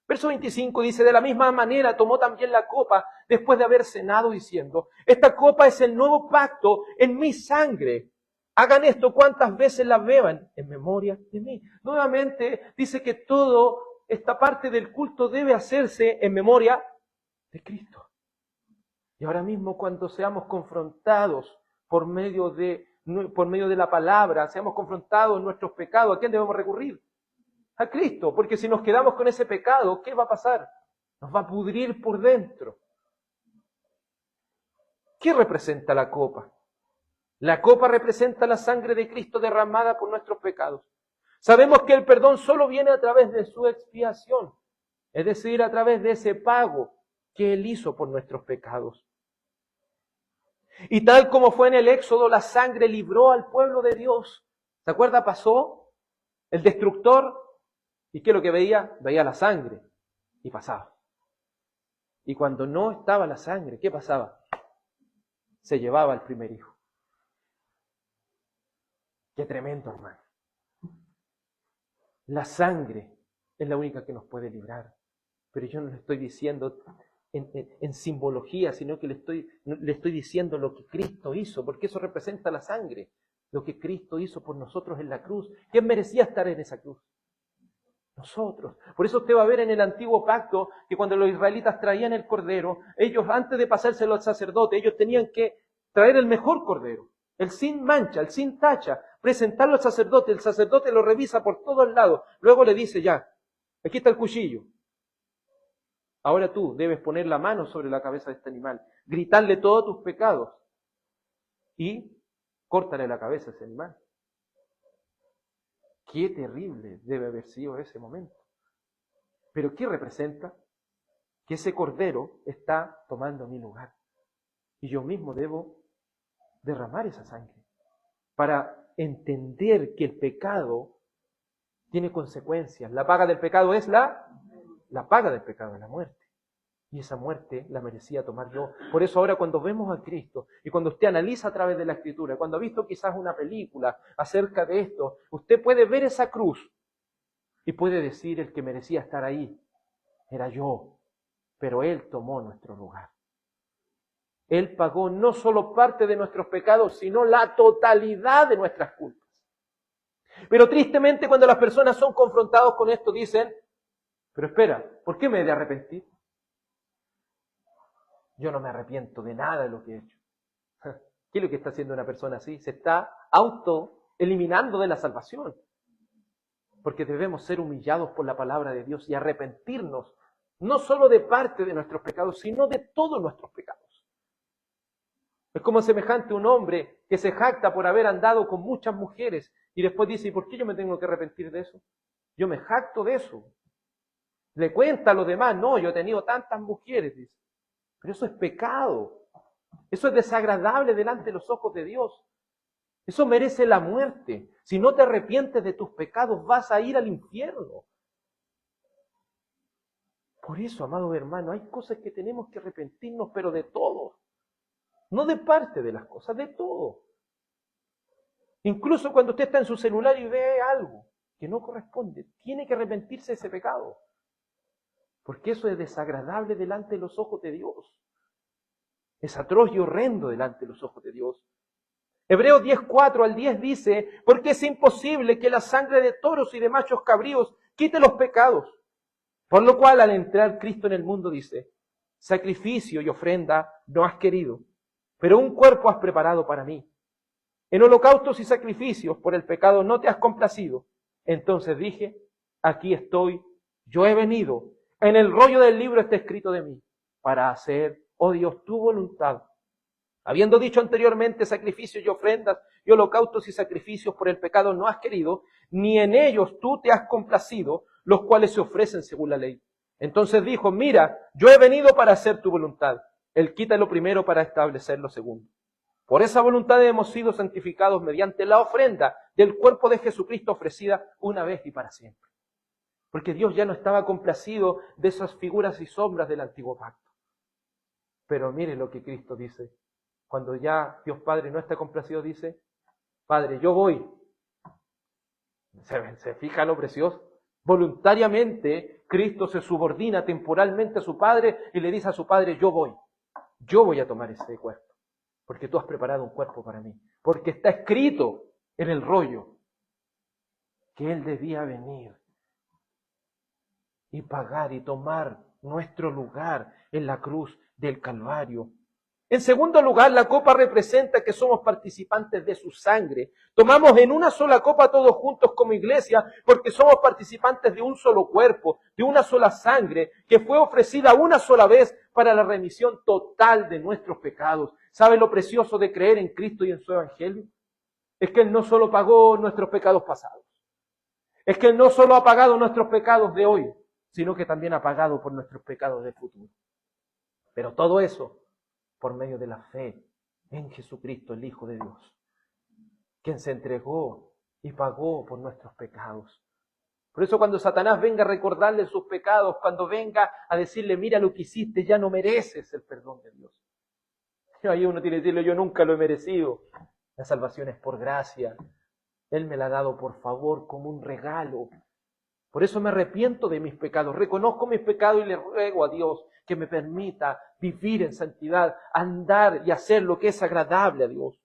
Verso 25 dice, de la misma manera tomó también la copa después de haber cenado diciendo, esta copa es el nuevo pacto en mi sangre. Hagan esto cuantas veces la beban en memoria de mí. Nuevamente dice que toda esta parte del culto debe hacerse en memoria de Cristo. Y ahora mismo cuando seamos confrontados por medio de la palabra, seamos confrontados en nuestros pecados, ¿a quién debemos recurrir? A Cristo, porque si nos quedamos con ese pecado, ¿qué va a pasar? Nos va a pudrir por dentro. ¿Qué representa la copa? La copa representa la sangre de Cristo derramada por nuestros pecados. Sabemos que el perdón solo viene a través de su expiación, es decir, a través de ese pago que Él hizo por nuestros pecados. Y tal como fue en el Éxodo, la sangre libró al pueblo de Dios. ¿Se acuerda? Pasó el destructor. ¿Y qué es lo que veía? Veía la sangre y pasaba. Y cuando no estaba la sangre, ¿qué pasaba? Se llevaba al primer hijo. Qué tremendo, hermano. La sangre es la única que nos puede librar. Pero yo no le estoy diciendo en simbología, sino que le estoy diciendo lo que Cristo hizo, porque eso representa la sangre. Lo que Cristo hizo por nosotros en la cruz. ¿Quién merecía estar en esa cruz? Nosotros. Por eso usted va a ver en el antiguo pacto que cuando los israelitas traían el cordero, ellos antes de pasárselo al sacerdote, ellos tenían que traer el mejor cordero, el sin mancha, el sin tacha, presentarlo al sacerdote, el sacerdote lo revisa por todos lados, luego le dice ya, aquí está el cuchillo. Ahora tú debes poner la mano sobre la cabeza de este animal, gritarle todos tus pecados y córtale la cabeza a ese animal. Qué terrible debe haber sido ese momento. Pero ¿qué representa? Que ese cordero está tomando mi lugar. Y yo mismo debo derramar esa sangre para entender que el pecado tiene consecuencias. La paga del pecado es la paga del pecado es la muerte. Y esa muerte la merecía tomar yo. Por eso ahora cuando vemos a Cristo y cuando usted analiza a través de la Escritura, cuando ha visto quizás una película acerca de esto, usted puede ver esa cruz y puede decir el que merecía estar ahí era yo, pero Él tomó nuestro lugar. Él pagó no solo parte de nuestros pecados, sino la totalidad de nuestras culpas. Pero tristemente cuando las personas son confrontadas con esto dicen, pero espera, ¿por qué me he de arrepentir? Yo no me arrepiento de nada de lo que he hecho. ¿Qué es lo que está haciendo una persona así? Se está auto-eliminando de la salvación. Porque debemos ser humillados por la palabra de Dios y arrepentirnos, no solo de parte de nuestros pecados, sino de todos nuestros pecados. Es como semejante un hombre que se jacta por haber andado con muchas mujeres y después dice, ¿y por qué yo me tengo que arrepentir de eso? Yo me jacto de eso. Le cuenta a los demás, no, yo he tenido tantas mujeres, dice. Pero eso es pecado. Eso es desagradable delante de los ojos de Dios. Eso merece la muerte. Si no te arrepientes de tus pecados, vas a ir al infierno. Por eso, amados hermanos, hay cosas que tenemos que arrepentirnos, pero de todo. No de parte de las cosas, de todo. Incluso cuando usted está en su celular y ve algo que no corresponde, tiene que arrepentirse de ese pecado. Porque eso es desagradable delante de los ojos de Dios. Es atroz y horrendo delante de los ojos de Dios. Hebreos 10:4 al 10 dice, porque es imposible que la sangre de toros y de machos cabríos quite los pecados. Por lo cual al entrar Cristo en el mundo dice, sacrificio y ofrenda no has querido, pero un cuerpo has preparado para mí. En holocaustos y sacrificios por el pecado no te has complacido. Entonces dije, aquí estoy, yo he venido. En el rollo del libro está escrito de mí, para hacer, oh Dios, tu voluntad. Habiendo dicho anteriormente sacrificios y ofrendas y holocaustos y sacrificios por el pecado no has querido, ni en ellos tú te has complacido, los cuales se ofrecen según la ley. Entonces dijo, mira, yo he venido para hacer tu voluntad. Él quita lo primero para establecer lo segundo. Por esa voluntad hemos sido santificados mediante la ofrenda del cuerpo de Jesucristo ofrecida una vez y para siempre. Porque Dios ya no estaba complacido de esas figuras y sombras del antiguo pacto. Pero mire lo que Cristo dice. Cuando ya Dios Padre no está complacido, dice, Padre, yo voy. ¿Se fija lo precioso? Voluntariamente, Cristo se subordina temporalmente a su Padre y le dice a su Padre, yo voy a tomar ese cuerpo, porque tú has preparado un cuerpo para mí, porque está escrito en el rollo que Él debía venir y pagar y tomar nuestro lugar en la cruz del Calvario. En segundo lugar, la copa representa que somos participantes de su sangre. Tomamos en una sola copa todos juntos como iglesia porque somos participantes de un solo cuerpo, de una sola sangre que fue ofrecida una sola vez para la remisión total de nuestros pecados. ¿Sabe lo precioso de creer en Cristo y en su Evangelio? Es que Él no solo pagó nuestros pecados pasados, es que Él no solo ha pagado nuestros pecados de hoy, sino que también ha pagado por nuestros pecados del futuro. Pero todo eso por medio de la fe en Jesucristo, el Hijo de Dios, quien se entregó y pagó por nuestros pecados. Por eso cuando Satanás venga a recordarle sus pecados, cuando venga a decirle, mira lo que hiciste, ya no mereces el perdón de Dios. Y ahí uno tiene que decirle, yo nunca lo he merecido. La salvación es por gracia. Él me la ha dado por favor como un regalo. Por eso me arrepiento de mis pecados, reconozco mis pecados y le ruego a Dios que me permita vivir en santidad, andar y hacer lo que es agradable a Dios.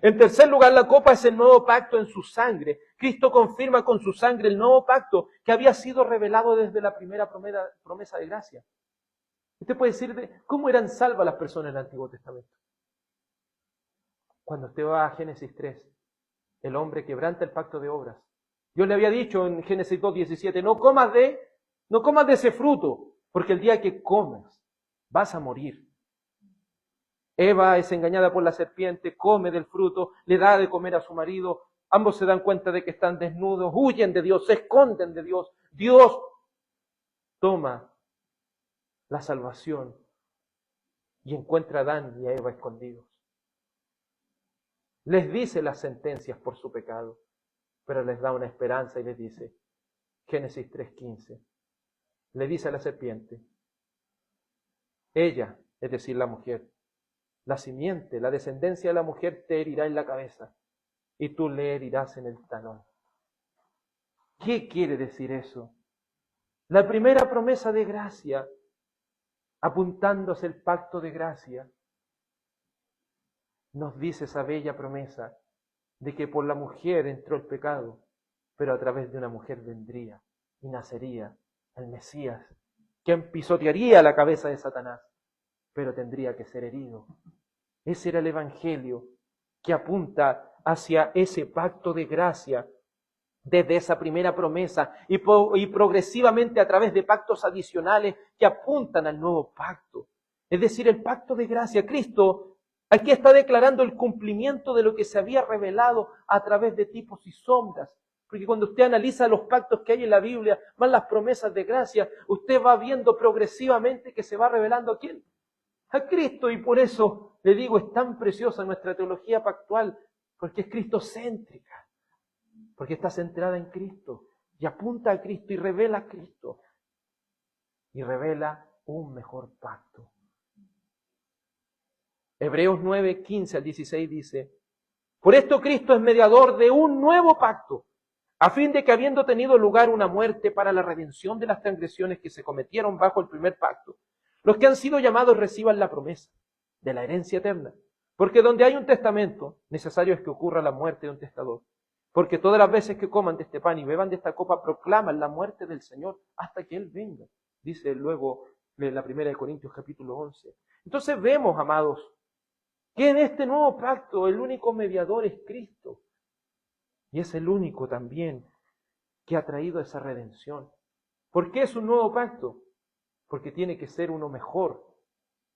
En tercer lugar, la copa es el nuevo pacto en su sangre. Cristo confirma con su sangre el nuevo pacto que había sido revelado desde la primera promesa de gracia. Usted puede decir, ¿cómo eran salvas las personas en el Antiguo Testamento? Cuando usted va a Génesis 3, el hombre quebranta el pacto de obras. Dios le había dicho en Génesis 2:17, no comas de ese fruto, porque el día que comas vas a morir. Eva es engañada por la serpiente, come del fruto, le da de comer a su marido, ambos se dan cuenta de que están desnudos, huyen de Dios, se esconden de Dios. Dios toma la salvación y encuentra a Adán y a Eva escondidos. Les dice las sentencias por su pecado, pero les da una esperanza y les dice, Génesis 3:15, le dice a la serpiente, ella, es decir, la mujer, la simiente, la descendencia de la mujer te herirá en la cabeza y tú le herirás en el talón. ¿Qué quiere decir eso? La primera promesa de gracia, apuntándose el pacto de gracia, nos dice esa bella promesa de que por la mujer entró el pecado, pero a través de una mujer vendría y nacería el Mesías, quien pisotearía la cabeza de Satanás, pero tendría que ser herido. Ese era el Evangelio que apunta hacia ese pacto de gracia desde esa primera promesa y progresivamente a través de pactos adicionales que apuntan al nuevo pacto. Es decir, el pacto de gracia. Cristo aquí está declarando el cumplimiento de lo que se había revelado a través de tipos y sombras. Porque cuando usted analiza los pactos que hay en la Biblia, más las promesas de gracia, usted va viendo progresivamente que se va revelando ¿a quién? A Cristo. Y por eso le digo, es tan preciosa nuestra teología pactual, porque es cristocéntrica, porque está centrada en Cristo y apunta a Cristo y revela a Cristo y revela un mejor pacto. Hebreos 9:15-16 dice, por esto Cristo es mediador de un nuevo pacto, a fin de que habiendo tenido lugar una muerte para la redención de las transgresiones que se cometieron bajo el primer pacto, los que han sido llamados reciban la promesa de la herencia eterna. Porque donde hay un testamento, necesario es que ocurra la muerte de un testador. Porque todas las veces que coman de este pan y beban de esta copa, proclaman la muerte del Señor hasta que Él venga. Dice luego en la primera de Corintios capítulo 11. Entonces vemos, amados, que en este nuevo pacto el único mediador es Cristo. Y es el único también que ha traído esa redención. ¿Por qué es un nuevo pacto? Porque tiene que ser uno mejor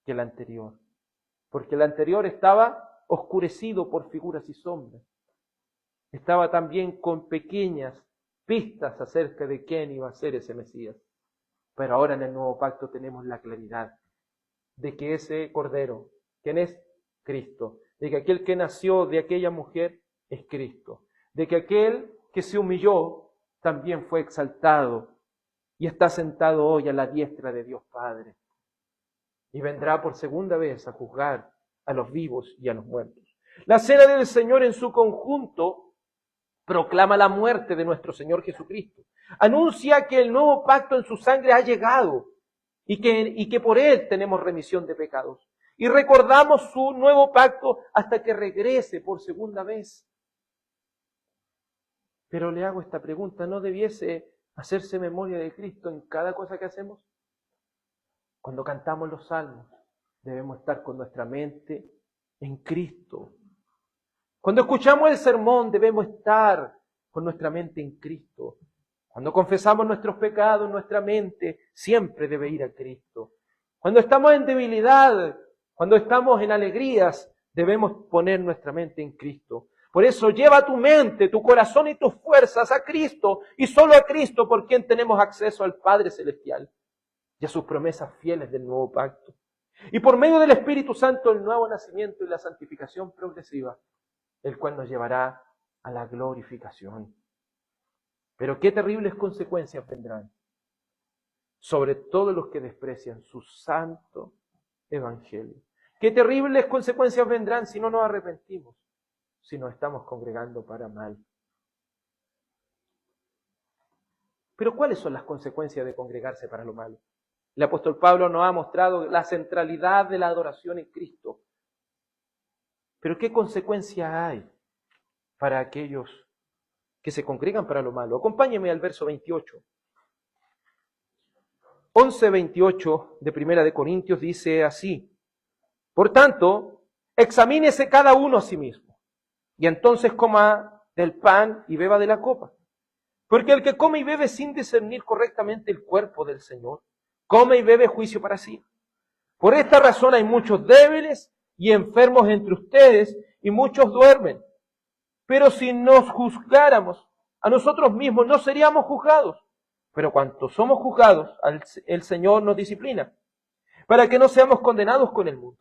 que el anterior. Porque el anterior estaba oscurecido por figuras y sombras. Estaba también con pequeñas pistas acerca de quién iba a ser ese Mesías. Pero ahora en el nuevo pacto tenemos la claridad de que ese Cordero, ¿quién es? Cristo. De que aquel que nació de aquella mujer es Cristo. De que aquel que se humilló también fue exaltado y está sentado hoy a la diestra de Dios Padre. Y vendrá por segunda vez a juzgar a los vivos y a los muertos. La cena del Señor en su conjunto proclama la muerte de nuestro Señor Jesucristo. Anuncia que el nuevo pacto en su sangre ha llegado y que por él tenemos remisión de pecados. Y recordamos su nuevo pacto hasta que regrese por segunda vez. Pero le hago esta pregunta, ¿no debiese hacerse memoria de Cristo en cada cosa que hacemos? Cuando cantamos los salmos, debemos estar con nuestra mente en Cristo. Cuando escuchamos el sermón, debemos estar con nuestra mente en Cristo. Cuando confesamos nuestros pecados, nuestra mente siempre debe ir a Cristo. Cuando estamos en debilidad, cuando estamos en alegrías, debemos poner nuestra mente en Cristo. Por eso lleva tu mente, tu corazón y tus fuerzas a Cristo y solo a Cristo, por quien tenemos acceso al Padre Celestial y a sus promesas fieles del nuevo pacto. Y por medio del Espíritu Santo, el nuevo nacimiento y la santificación progresiva, el cual nos llevará a la glorificación. Pero qué terribles consecuencias vendrán sobre todos los que desprecian su santo evangelio. Qué terribles consecuencias vendrán si no nos arrepentimos, si nos estamos congregando para mal. Pero ¿cuáles son las consecuencias de congregarse para lo malo? El apóstol Pablo nos ha mostrado la centralidad de la adoración en Cristo. Pero ¿qué consecuencias hay para aquellos que se congregan para lo malo? Acompáñenme al verso 28. 11:28 de Primera de Corintios dice así: por tanto, examínese cada uno a sí mismo, y entonces coma del pan y beba de la copa. Porque el que come y bebe sin discernir correctamente el cuerpo del Señor, come y bebe juicio para sí. Por esta razón hay muchos débiles y enfermos entre ustedes, y muchos duermen. Pero si nos juzgáramos a nosotros mismos, no seríamos juzgados. Pero cuanto somos juzgados, el Señor nos disciplina, para que no seamos condenados con el mundo.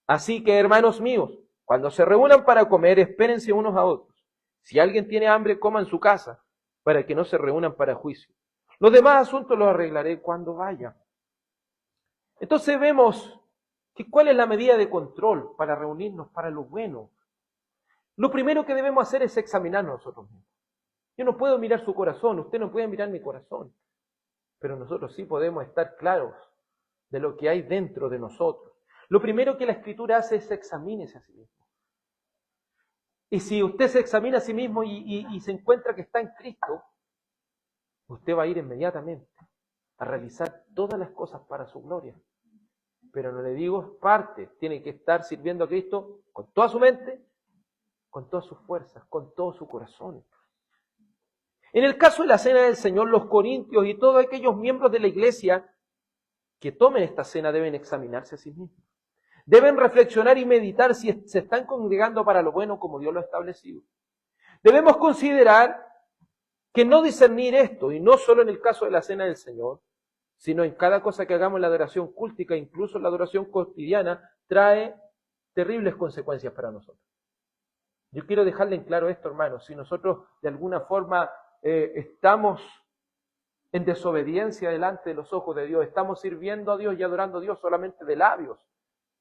Así que, hermanos míos, cuando se reúnan para comer, espérense unos a otros. Si alguien tiene hambre, coma en su casa, para que no se reúnan para juicio. Los demás asuntos los arreglaré cuando vaya. Entonces vemos que cuál es la medida de control para reunirnos para lo bueno. Lo primero que debemos hacer es examinarnos nosotros mismos. Yo no puedo mirar su corazón, usted no puede mirar mi corazón, pero nosotros sí podemos estar claros de lo que hay dentro de nosotros. Lo primero que la Escritura hace es examínese a sí mismo. Y si usted se examina a sí mismo y se encuentra que está en Cristo, usted va a ir inmediatamente a realizar todas las cosas para su gloria. Pero no le digo parte, tiene que estar sirviendo a Cristo con toda su mente, con todas sus fuerzas, con todo su corazón. En el caso de la cena del Señor, los corintios y todos aquellos miembros de la iglesia que tomen esta cena deben examinarse a sí mismos. Deben reflexionar y meditar si se están congregando para lo bueno como Dios lo ha establecido. Debemos considerar que no discernir esto, y no solo en el caso de la cena del Señor, sino en cada cosa que hagamos en la adoración cúltica, incluso en la adoración cotidiana, trae terribles consecuencias para nosotros. Yo quiero dejarle en claro esto, hermanos, si nosotros de alguna forma estamos en desobediencia delante de los ojos de Dios, estamos sirviendo a Dios y adorando a Dios solamente de labios,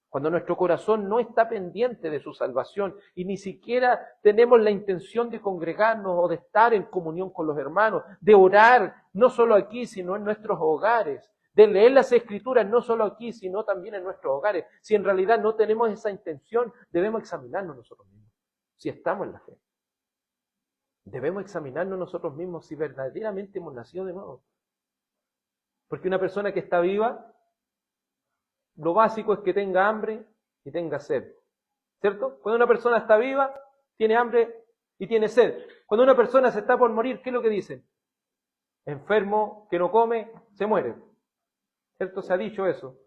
cuando nuestro corazón no está pendiente de su salvación y ni siquiera tenemos la intención de congregarnos o de estar en comunión con los hermanos, de orar no solo aquí, sino en nuestros hogares, de leer las Escrituras no solo aquí, sino también en nuestros hogares. Si en realidad no tenemos esa intención, debemos examinarnos nosotros mismos, si estamos en la fe. Debemos examinarnos nosotros mismos si verdaderamente hemos nacido de nuevo. Porque una persona que está viva, lo básico es que tenga hambre y tenga sed. ¿Cierto? Cuando una persona está viva, tiene hambre y tiene sed. Cuando una persona se está por morir, ¿qué es lo que dicen? Enfermo que no come, se muere. ¿Cierto? Se ha dicho eso.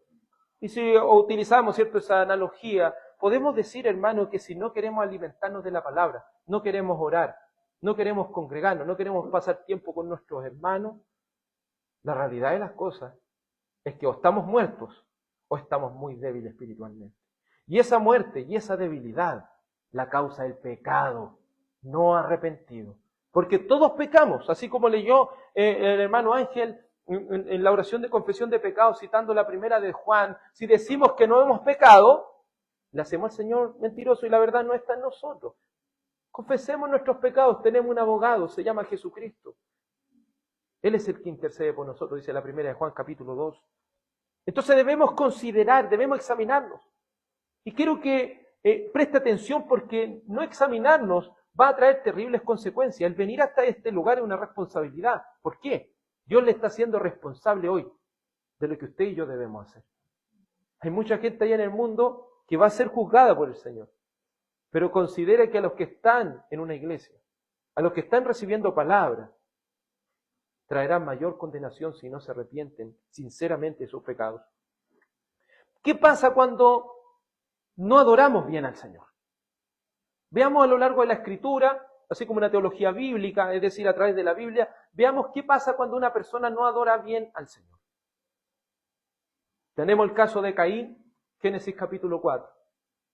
Y si utilizamos, ¿cierto?, esa analogía, podemos decir, hermano, que si no queremos alimentarnos de la palabra, no queremos orar, no queremos congregarnos, no queremos pasar tiempo con nuestros hermanos, la realidad de las cosas es que o estamos muertos o estamos muy débiles espiritualmente. Y esa muerte y esa debilidad la causa el pecado no arrepentido. Porque todos pecamos, así como leyó el hermano Ángel en la oración de confesión de pecados, citando la primera de Juan, si decimos que no hemos pecado, le hacemos al Señor mentiroso y la verdad no está en nosotros. Confesemos nuestros pecados, tenemos un abogado, se llama Jesucristo. Él es el que intercede por nosotros, dice la primera de Juan capítulo 2. Entonces debemos considerar, debemos examinarnos. Y quiero que preste atención porque no examinarnos va a traer terribles consecuencias. El venir hasta este lugar es una responsabilidad. ¿Por qué? Dios le está haciendo responsable hoy de lo que usted y yo debemos hacer. Hay mucha gente allá en el mundo que va a ser juzgada por el Señor. Pero considere que a los que están en una iglesia, a los que están recibiendo palabra, traerán mayor condenación si no se arrepienten sinceramente de sus pecados. ¿Qué pasa cuando no adoramos bien al Señor? Veamos a lo largo de la Escritura, así como una teología bíblica, es decir, a través de la Biblia, veamos qué pasa cuando una persona no adora bien al Señor. Tenemos el caso de Caín, Génesis capítulo 4.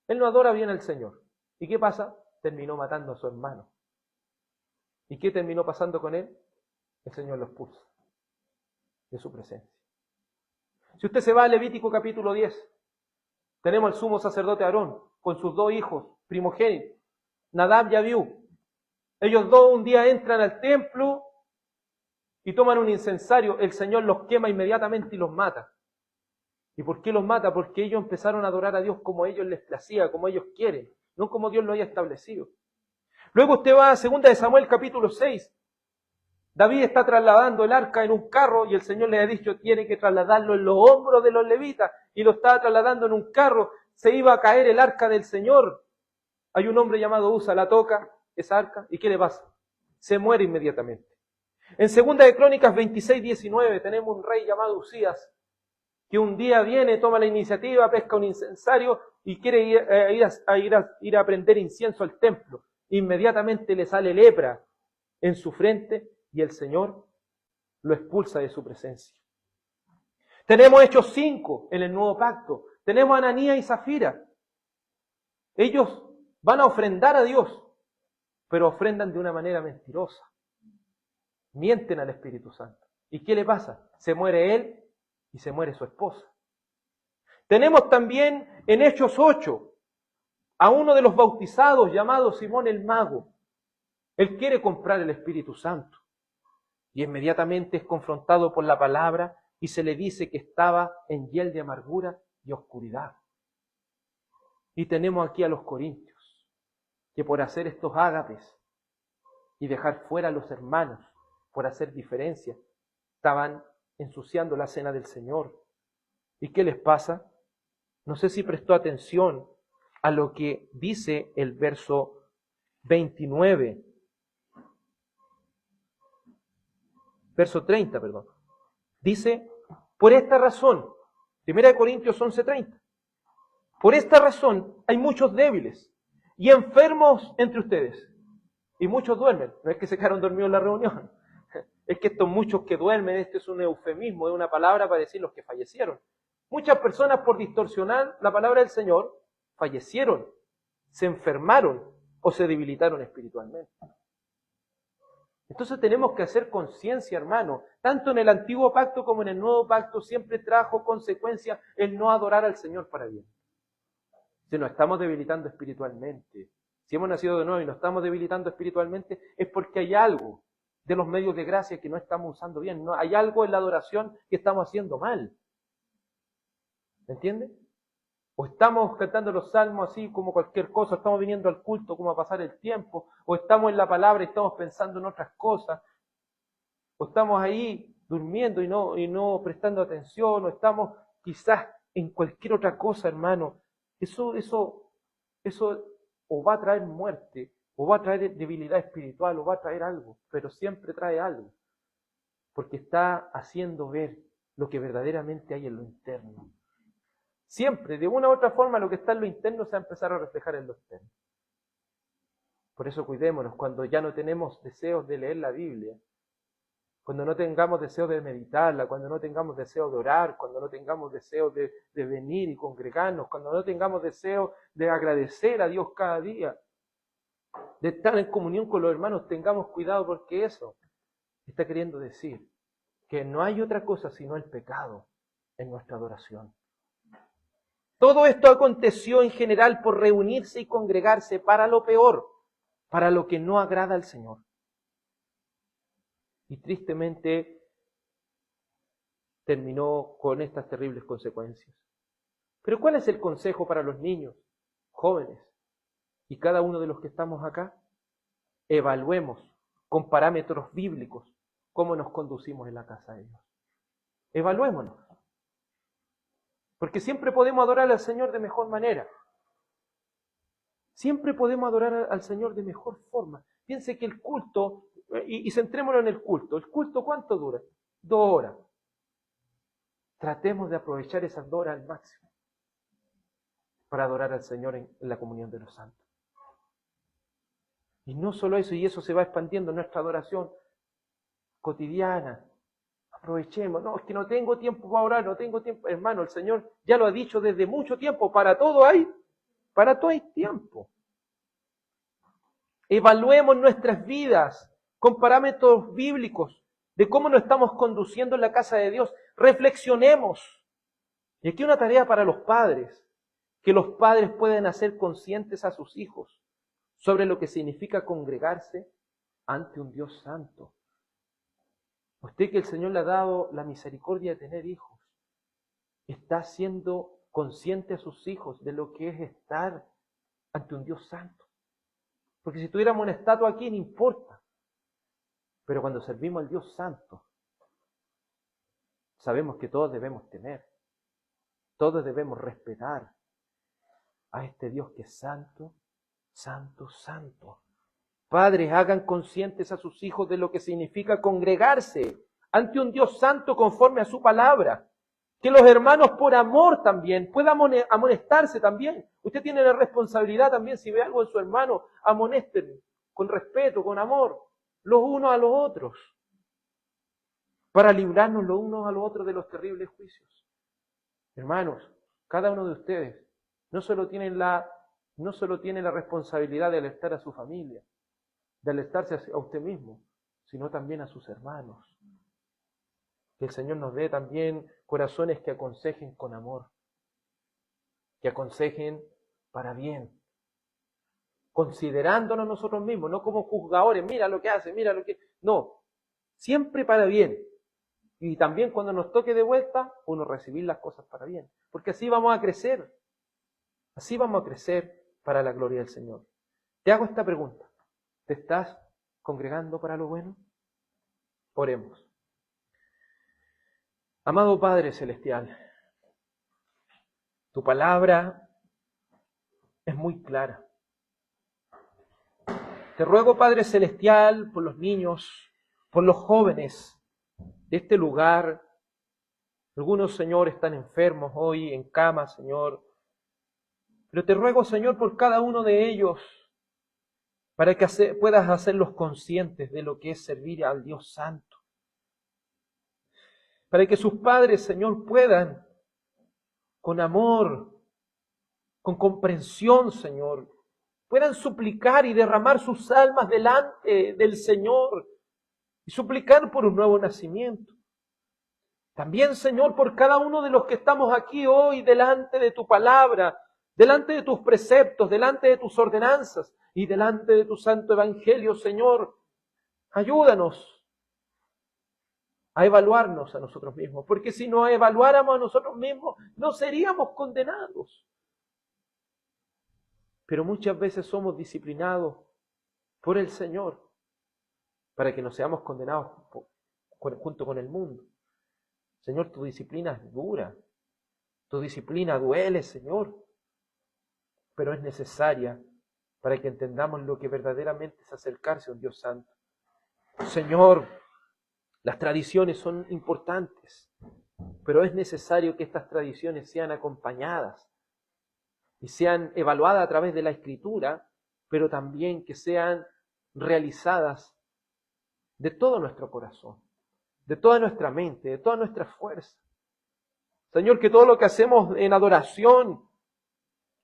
Él no adora bien al Señor. ¿Y qué pasa? Terminó matando a su hermano. ¿Y qué terminó pasando con él? El Señor lo expulsa de su presencia. Si usted se va a Levítico capítulo 10, tenemos al sumo sacerdote Aarón con sus 2 hijos primogénitos, Nadab y Abiú. Ellos 2 un día entran al templo y toman un incensario. El Señor los quema inmediatamente y los mata. ¿Y por qué los mata? Porque ellos empezaron a adorar a Dios como a ellos les placía, como ellos quieren, no como Dios lo haya establecido. Luego usted va a 2 de Samuel capítulo 6. David está trasladando el arca en un carro y el Señor le ha dicho tiene que trasladarlo en los hombros de los levitas y lo estaba trasladando en un carro. Se iba a caer el arca del Señor. Hay un hombre llamado Usa, la toca, esa arca, ¿y qué le pasa? Se muere inmediatamente. En 2 de Crónicas 26:19 tenemos un rey llamado Usías que un día viene, toma la iniciativa, pesca un incensario y quiere ir a prender incienso al templo. Inmediatamente le sale lepra en su frente y el Señor lo expulsa de su presencia. Tenemos Hechos 5 en el Nuevo Pacto. Tenemos a Ananías y Zafira. Ellos van a ofrendar a Dios, pero ofrendan de una manera mentirosa. Mienten al Espíritu Santo. ¿Y qué le pasa? Se muere él y se muere su esposa. Tenemos también en Hechos 8 a uno de los bautizados llamado Simón el Mago. Él quiere comprar el Espíritu Santo y inmediatamente es confrontado por la palabra y se le dice que estaba en hiel de amargura y oscuridad. Y tenemos aquí a los corintios, que por hacer estos ágapes y dejar fuera a los hermanos, por hacer diferencia, estaban ensuciando la cena del Señor. ¿Y qué les pasa? No sé si prestó atención a lo que dice el verso 29. Verso 30, perdón. Dice, por esta razón, 1 Corintios 11:30, por esta razón hay muchos débiles y enfermos entre ustedes. Y muchos duermen. No es que se quedaron dormidos en la reunión. Es que estos muchos que duermen, este es un eufemismo, es una palabra para decir los que fallecieron. Muchas personas por distorsionar la palabra del Señor fallecieron, se enfermaron o se debilitaron espiritualmente. Entonces tenemos que hacer conciencia, hermano. Tanto en el antiguo pacto como en el nuevo pacto siempre trajo consecuencia el no adorar al Señor para bien. Si nos estamos debilitando espiritualmente, si hemos nacido de nuevo y nos estamos debilitando espiritualmente, es porque hay algo de los medios de gracia que no estamos usando bien. No, hay algo en la adoración que estamos haciendo mal. ¿Me entiende? O estamos cantando los salmos así como cualquier cosa, estamos viniendo al culto como a pasar el tiempo, o estamos en la palabra y estamos pensando en otras cosas, o estamos ahí durmiendo y no prestando atención, o estamos quizás en cualquier otra cosa, hermano. Eso o va a traer muerte, o va a traer debilidad espiritual, o va a traer algo, pero siempre trae algo, porque está haciendo ver lo que verdaderamente hay en lo interno. Siempre, de una u otra forma, lo que está en lo interno se va a empezar a reflejar en lo externo. Por eso cuidémonos, cuando ya no tenemos deseos de leer la Biblia, cuando no tengamos deseo de meditarla, cuando no tengamos deseo de orar, cuando no tengamos deseo de venir y congregarnos, cuando no tengamos deseo de agradecer a Dios cada día, de estar en comunión con los hermanos, tengamos cuidado porque eso está queriendo decir que no hay otra cosa sino el pecado en nuestra adoración. Todo esto aconteció en general por reunirse y congregarse para lo peor, para lo que no agrada al Señor. Y tristemente terminó con estas terribles consecuencias. Pero ¿cuál es el consejo para los niños, jóvenes y cada uno de los que estamos acá? Evaluemos con parámetros bíblicos cómo nos conducimos en la casa de Dios. Evaluémonos. Porque siempre podemos adorar al Señor de mejor manera. Siempre podemos adorar al Señor de mejor forma. Piense que el culto, y centrémonos en el culto. ¿El culto cuánto dura? 2 horas. Tratemos de aprovechar esas 2 horas al máximo para adorar al Señor en la comunión de los santos. Y no solo eso, y eso se va expandiendo en nuestra adoración cotidiana. Aprovechemos, no, es que no tengo tiempo para orar, no tengo tiempo. Hermano, el Señor ya lo ha dicho desde mucho tiempo, para todo hay tiempo. Evaluemos nuestras vidas con parámetros bíblicos de cómo nos estamos conduciendo en la casa de Dios. Reflexionemos. Y aquí una tarea para los padres, que los padres pueden hacer conscientes a sus hijos sobre lo que significa congregarse ante un Dios santo. Usted que el Señor le ha dado la misericordia de tener hijos, está siendo consciente a sus hijos de lo que es estar ante un Dios santo. Porque si tuviéramos una estatua aquí, no importa. Pero cuando servimos al Dios santo, sabemos que todos debemos temer, todos debemos respetar a este Dios que es santo, santo, santo. Padres, hagan conscientes a sus hijos de lo que significa congregarse ante un Dios santo conforme a su palabra. Que los hermanos por amor también puedan amonestarse también. Usted tiene la responsabilidad también, si ve algo en su hermano, amonesten con respeto, con amor, los unos a los otros, para librarnos los unos a los otros de los terribles juicios. Hermanos, cada uno de ustedes no solo tiene la responsabilidad de alertar a su familia, de alertarse a usted mismo, sino también a sus hermanos. Que el Señor nos dé también corazones que aconsejen con amor, que aconsejen para bien, considerándonos nosotros mismos, no como juzgadores, mira lo que hace, mira lo que... No, siempre para bien. Y también cuando nos toque de vuelta, uno recibir las cosas para bien. Porque así vamos a crecer para la gloria del Señor. Te hago esta pregunta. ¿Te estás congregando para lo bueno? Oremos. Amado Padre Celestial, tu palabra es muy clara. Te ruego, Padre Celestial, por los niños, por los jóvenes de este lugar. Algunos, Señor, están enfermos hoy, en cama, Señor. Pero te ruego, Señor, por cada uno de ellos, para que puedas hacerlos conscientes de lo que es servir al Dios Santo. Para que sus padres, Señor, puedan, con amor, con comprensión, Señor, puedan suplicar y derramar sus almas delante del Señor y suplicar por un nuevo nacimiento. También, Señor, por cada uno de los que estamos aquí hoy delante de tu palabra, delante de tus preceptos, delante de tus ordenanzas y delante de tu santo evangelio, Señor, ayúdanos a evaluarnos a nosotros mismos, porque si nos evaluáramos a nosotros mismos, no seríamos condenados. Pero muchas veces somos disciplinados por el Señor, para que no seamos condenados junto con el mundo. Señor, tu disciplina es dura, tu disciplina duele, Señor, pero es necesaria para que entendamos lo que verdaderamente es acercarse a un Dios santo. Señor, las tradiciones son importantes, pero es necesario que estas tradiciones sean acompañadas y sean evaluadas a través de la Escritura, pero también que sean realizadas de todo nuestro corazón. de toda nuestra mente, de toda nuestra fuerza. Señor, que todo lo que hacemos en adoración,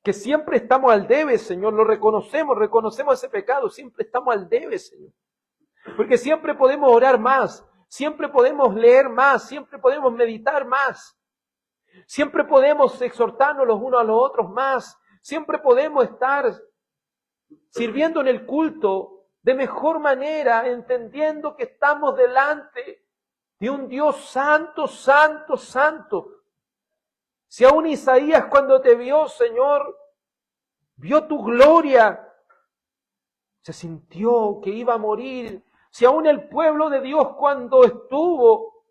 que siempre estamos al debe, Señor, lo reconocemos ese pecado, siempre estamos al debe, Señor. Porque siempre podemos orar más, siempre podemos leer más, siempre podemos meditar más, siempre podemos exhortarnos los unos a los otros más, siempre podemos estar sirviendo en el culto de mejor manera, entendiendo que estamos delante de un Dios santo, santo, santo. Si aún Isaías cuando te vio, Señor, vio tu gloria, se sintió que iba a morir. Si aún el pueblo de Dios cuando estuvo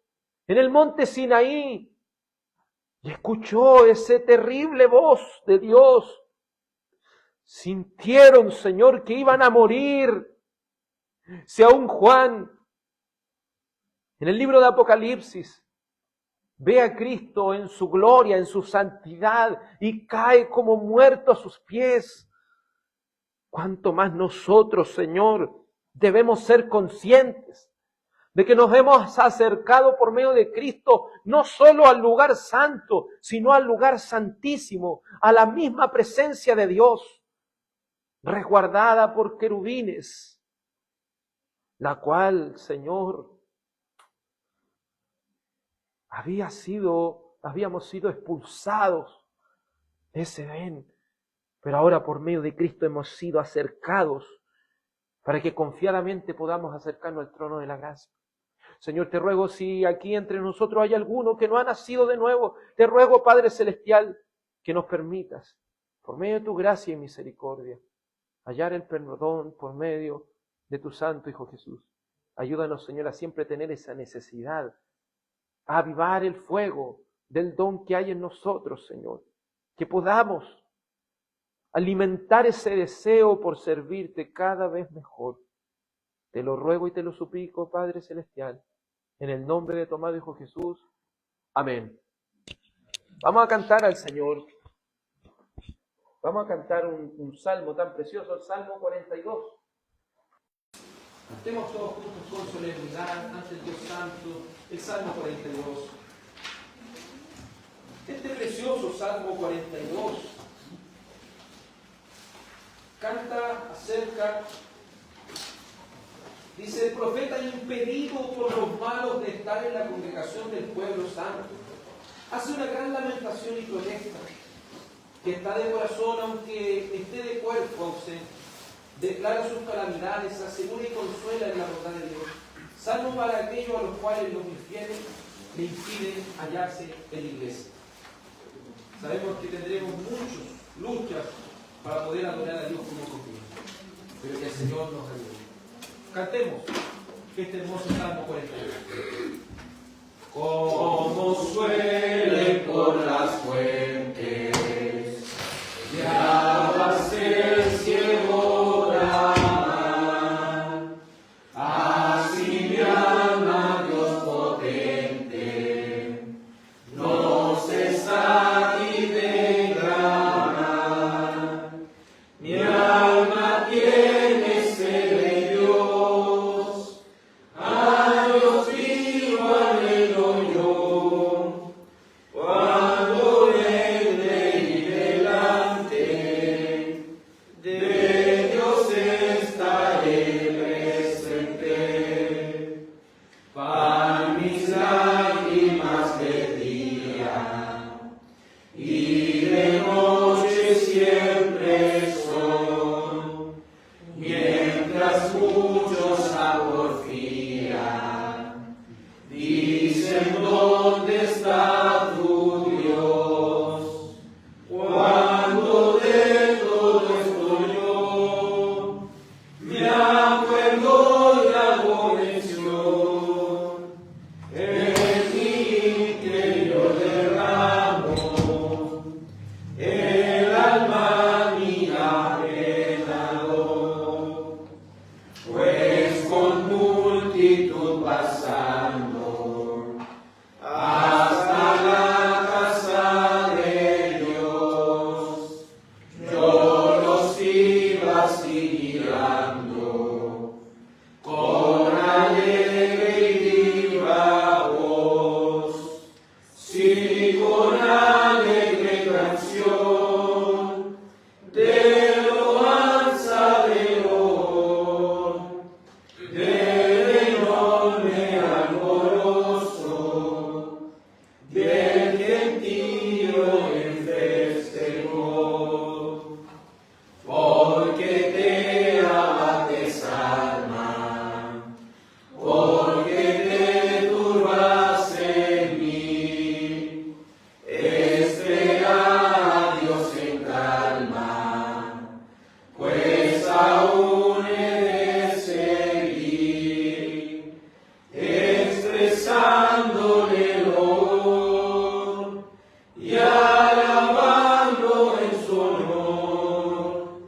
en el monte Sinaí y escuchó ese terrible voz de Dios, sintieron, Señor, que iban a morir. Si aún Juan, en el libro de Apocalipsis, ve a Cristo en su gloria, en su santidad, y cae como muerto a sus pies, ¿cuánto más nosotros, Señor, debemos ser conscientes de que nos hemos acercado por medio de Cristo no solo al lugar santo, sino al lugar santísimo, a la misma presencia de Dios, resguardada por querubines, la cual, Señor, habíamos sido expulsados de ese Edén, pero ahora por medio de Cristo hemos sido acercados para que confiadamente podamos acercarnos al trono de la gracia. Señor, te ruego, si aquí entre nosotros hay alguno que no ha nacido de nuevo, te ruego, Padre Celestial, que nos permitas, por medio de tu gracia y misericordia, hallar el perdón por medio de tu Santo Hijo Jesús. Ayúdanos, Señor, a siempre tener esa necesidad, a avivar el fuego del don que hay en nosotros, Señor. Que podamos alimentar ese deseo por servirte cada vez mejor. Te lo ruego y te lo suplico, Padre Celestial, en el nombre de tu amado Hijo Jesús. Amén. Vamos a cantar al Señor. Vamos a cantar un salmo tan precioso, el Salmo 42. Cantemos todos juntos con solemnidad ante el Dios Santo, el Salmo 42. Este precioso Salmo 42 canta acerca, dice, el profeta impedido por los malos de estar en la congregación del pueblo santo, hace una gran lamentación y protesta, que está de corazón aunque esté de cuerpo ausente, declara sus calamidades, asegura y consuela en la bondad de Dios. Salmo para aquellos a los cuales los infieles le impiden hallarse en la iglesia. Sabemos que tendremos muchas luchas para poder adorar a Dios como conviene, pero que el Señor nos ayude. Cantemos este hermoso Salmo 42. Como suele por las fuentes, de aguas el cielo brama, así mi alma, Dios potente, no cesa y derrama. Mi alma tiene sed de Dios, a Dios vivo anhelo yo, y con alegre canción de loanza de honor, del enorme alborozo del gentío en festejo, porque te abates alma, porque te turbas en mí, espera a Dios en calma, pues aún he de seguir, expresándole el honor y alabando en su honor,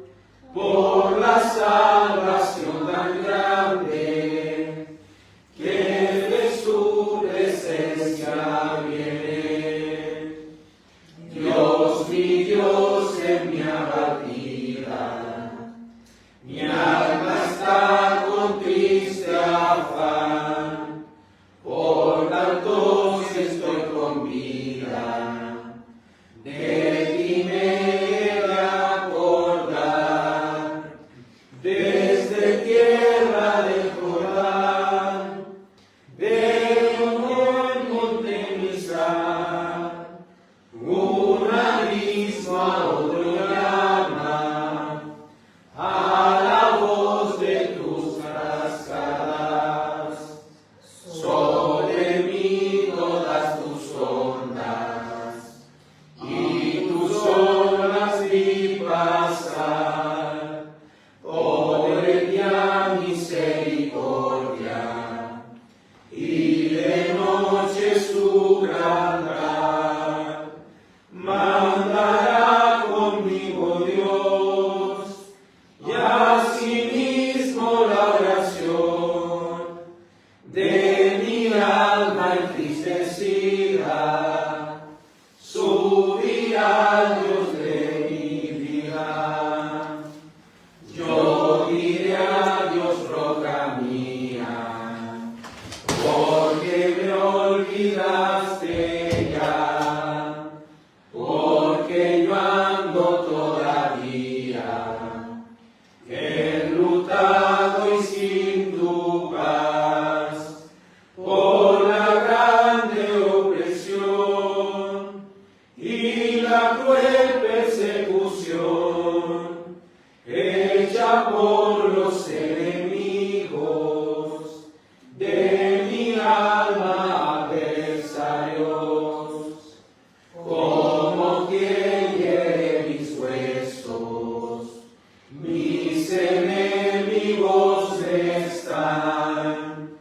por la salvación tan grande que de su presencia viene. Dios en mi abatida, mi alma está con triste afán, por tanto si estoy con vida, de ti me he de acordar, desde tierra del Jordán, de un monte Mizar, un abismo a otro llama, a la voz de tus cascadas, sobre mí todas tus ondas, y tus olas vi pasar, pobre ya misericordia, y de noche su gran dar, mandará conmigo Dios, y asimismo la oración de mi alma entristecida, subirá al Dios de mi vida. Yo diré a Dios, roca mía, porque me olvidaste ya, porque yo ando todavía enlutado y sin tu paz, por la grande opresión y la cruel persecución hecha por los enemigos de mi alma adversarios, como quien hiere mis huesos, mis enemigos están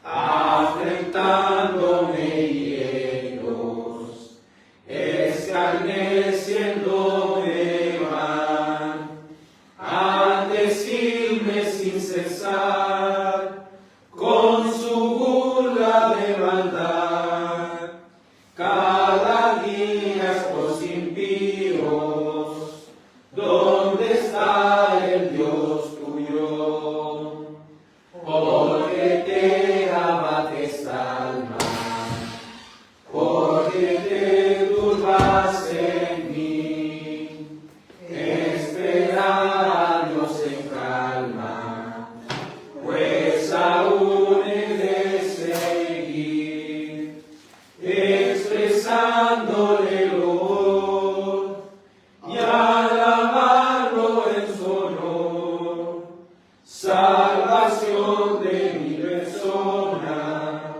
afrentándome y ellos escarneciéndome van a decirme sin cesar con su burla de maldad, cada día los impíos, ¿dónde está el Dios tuyo? Porque te abates alma, porque te turbas en mí, espera a Dios en calma, pues aún he de seguir, expresándole el honor y alabarlo en su honor, salvación de mi persona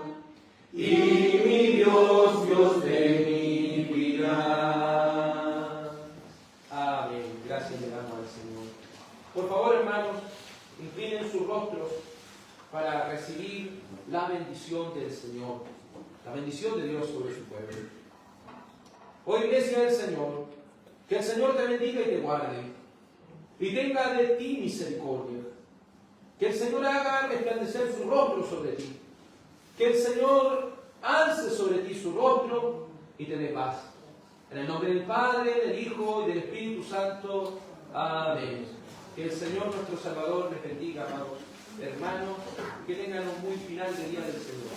y mi Dios, Dios de mi vida. Amén. Gracias le damos al Señor. Por favor, hermanos, inclinen sus rostros para recibir la bendición del Señor, la bendición de Dios sobre su pueblo. Oh Iglesia del Señor, que el Señor te bendiga y te guarde, y tenga de ti misericordia. Que el Señor haga resplandecer su rostro sobre ti. Que el Señor alce sobre ti su rostro y te dé paz. En el nombre del Padre, del Hijo y del Espíritu Santo. Amén. Que el Señor nuestro Salvador les bendiga, amados hermanos. Que tengan un muy final de día del Señor.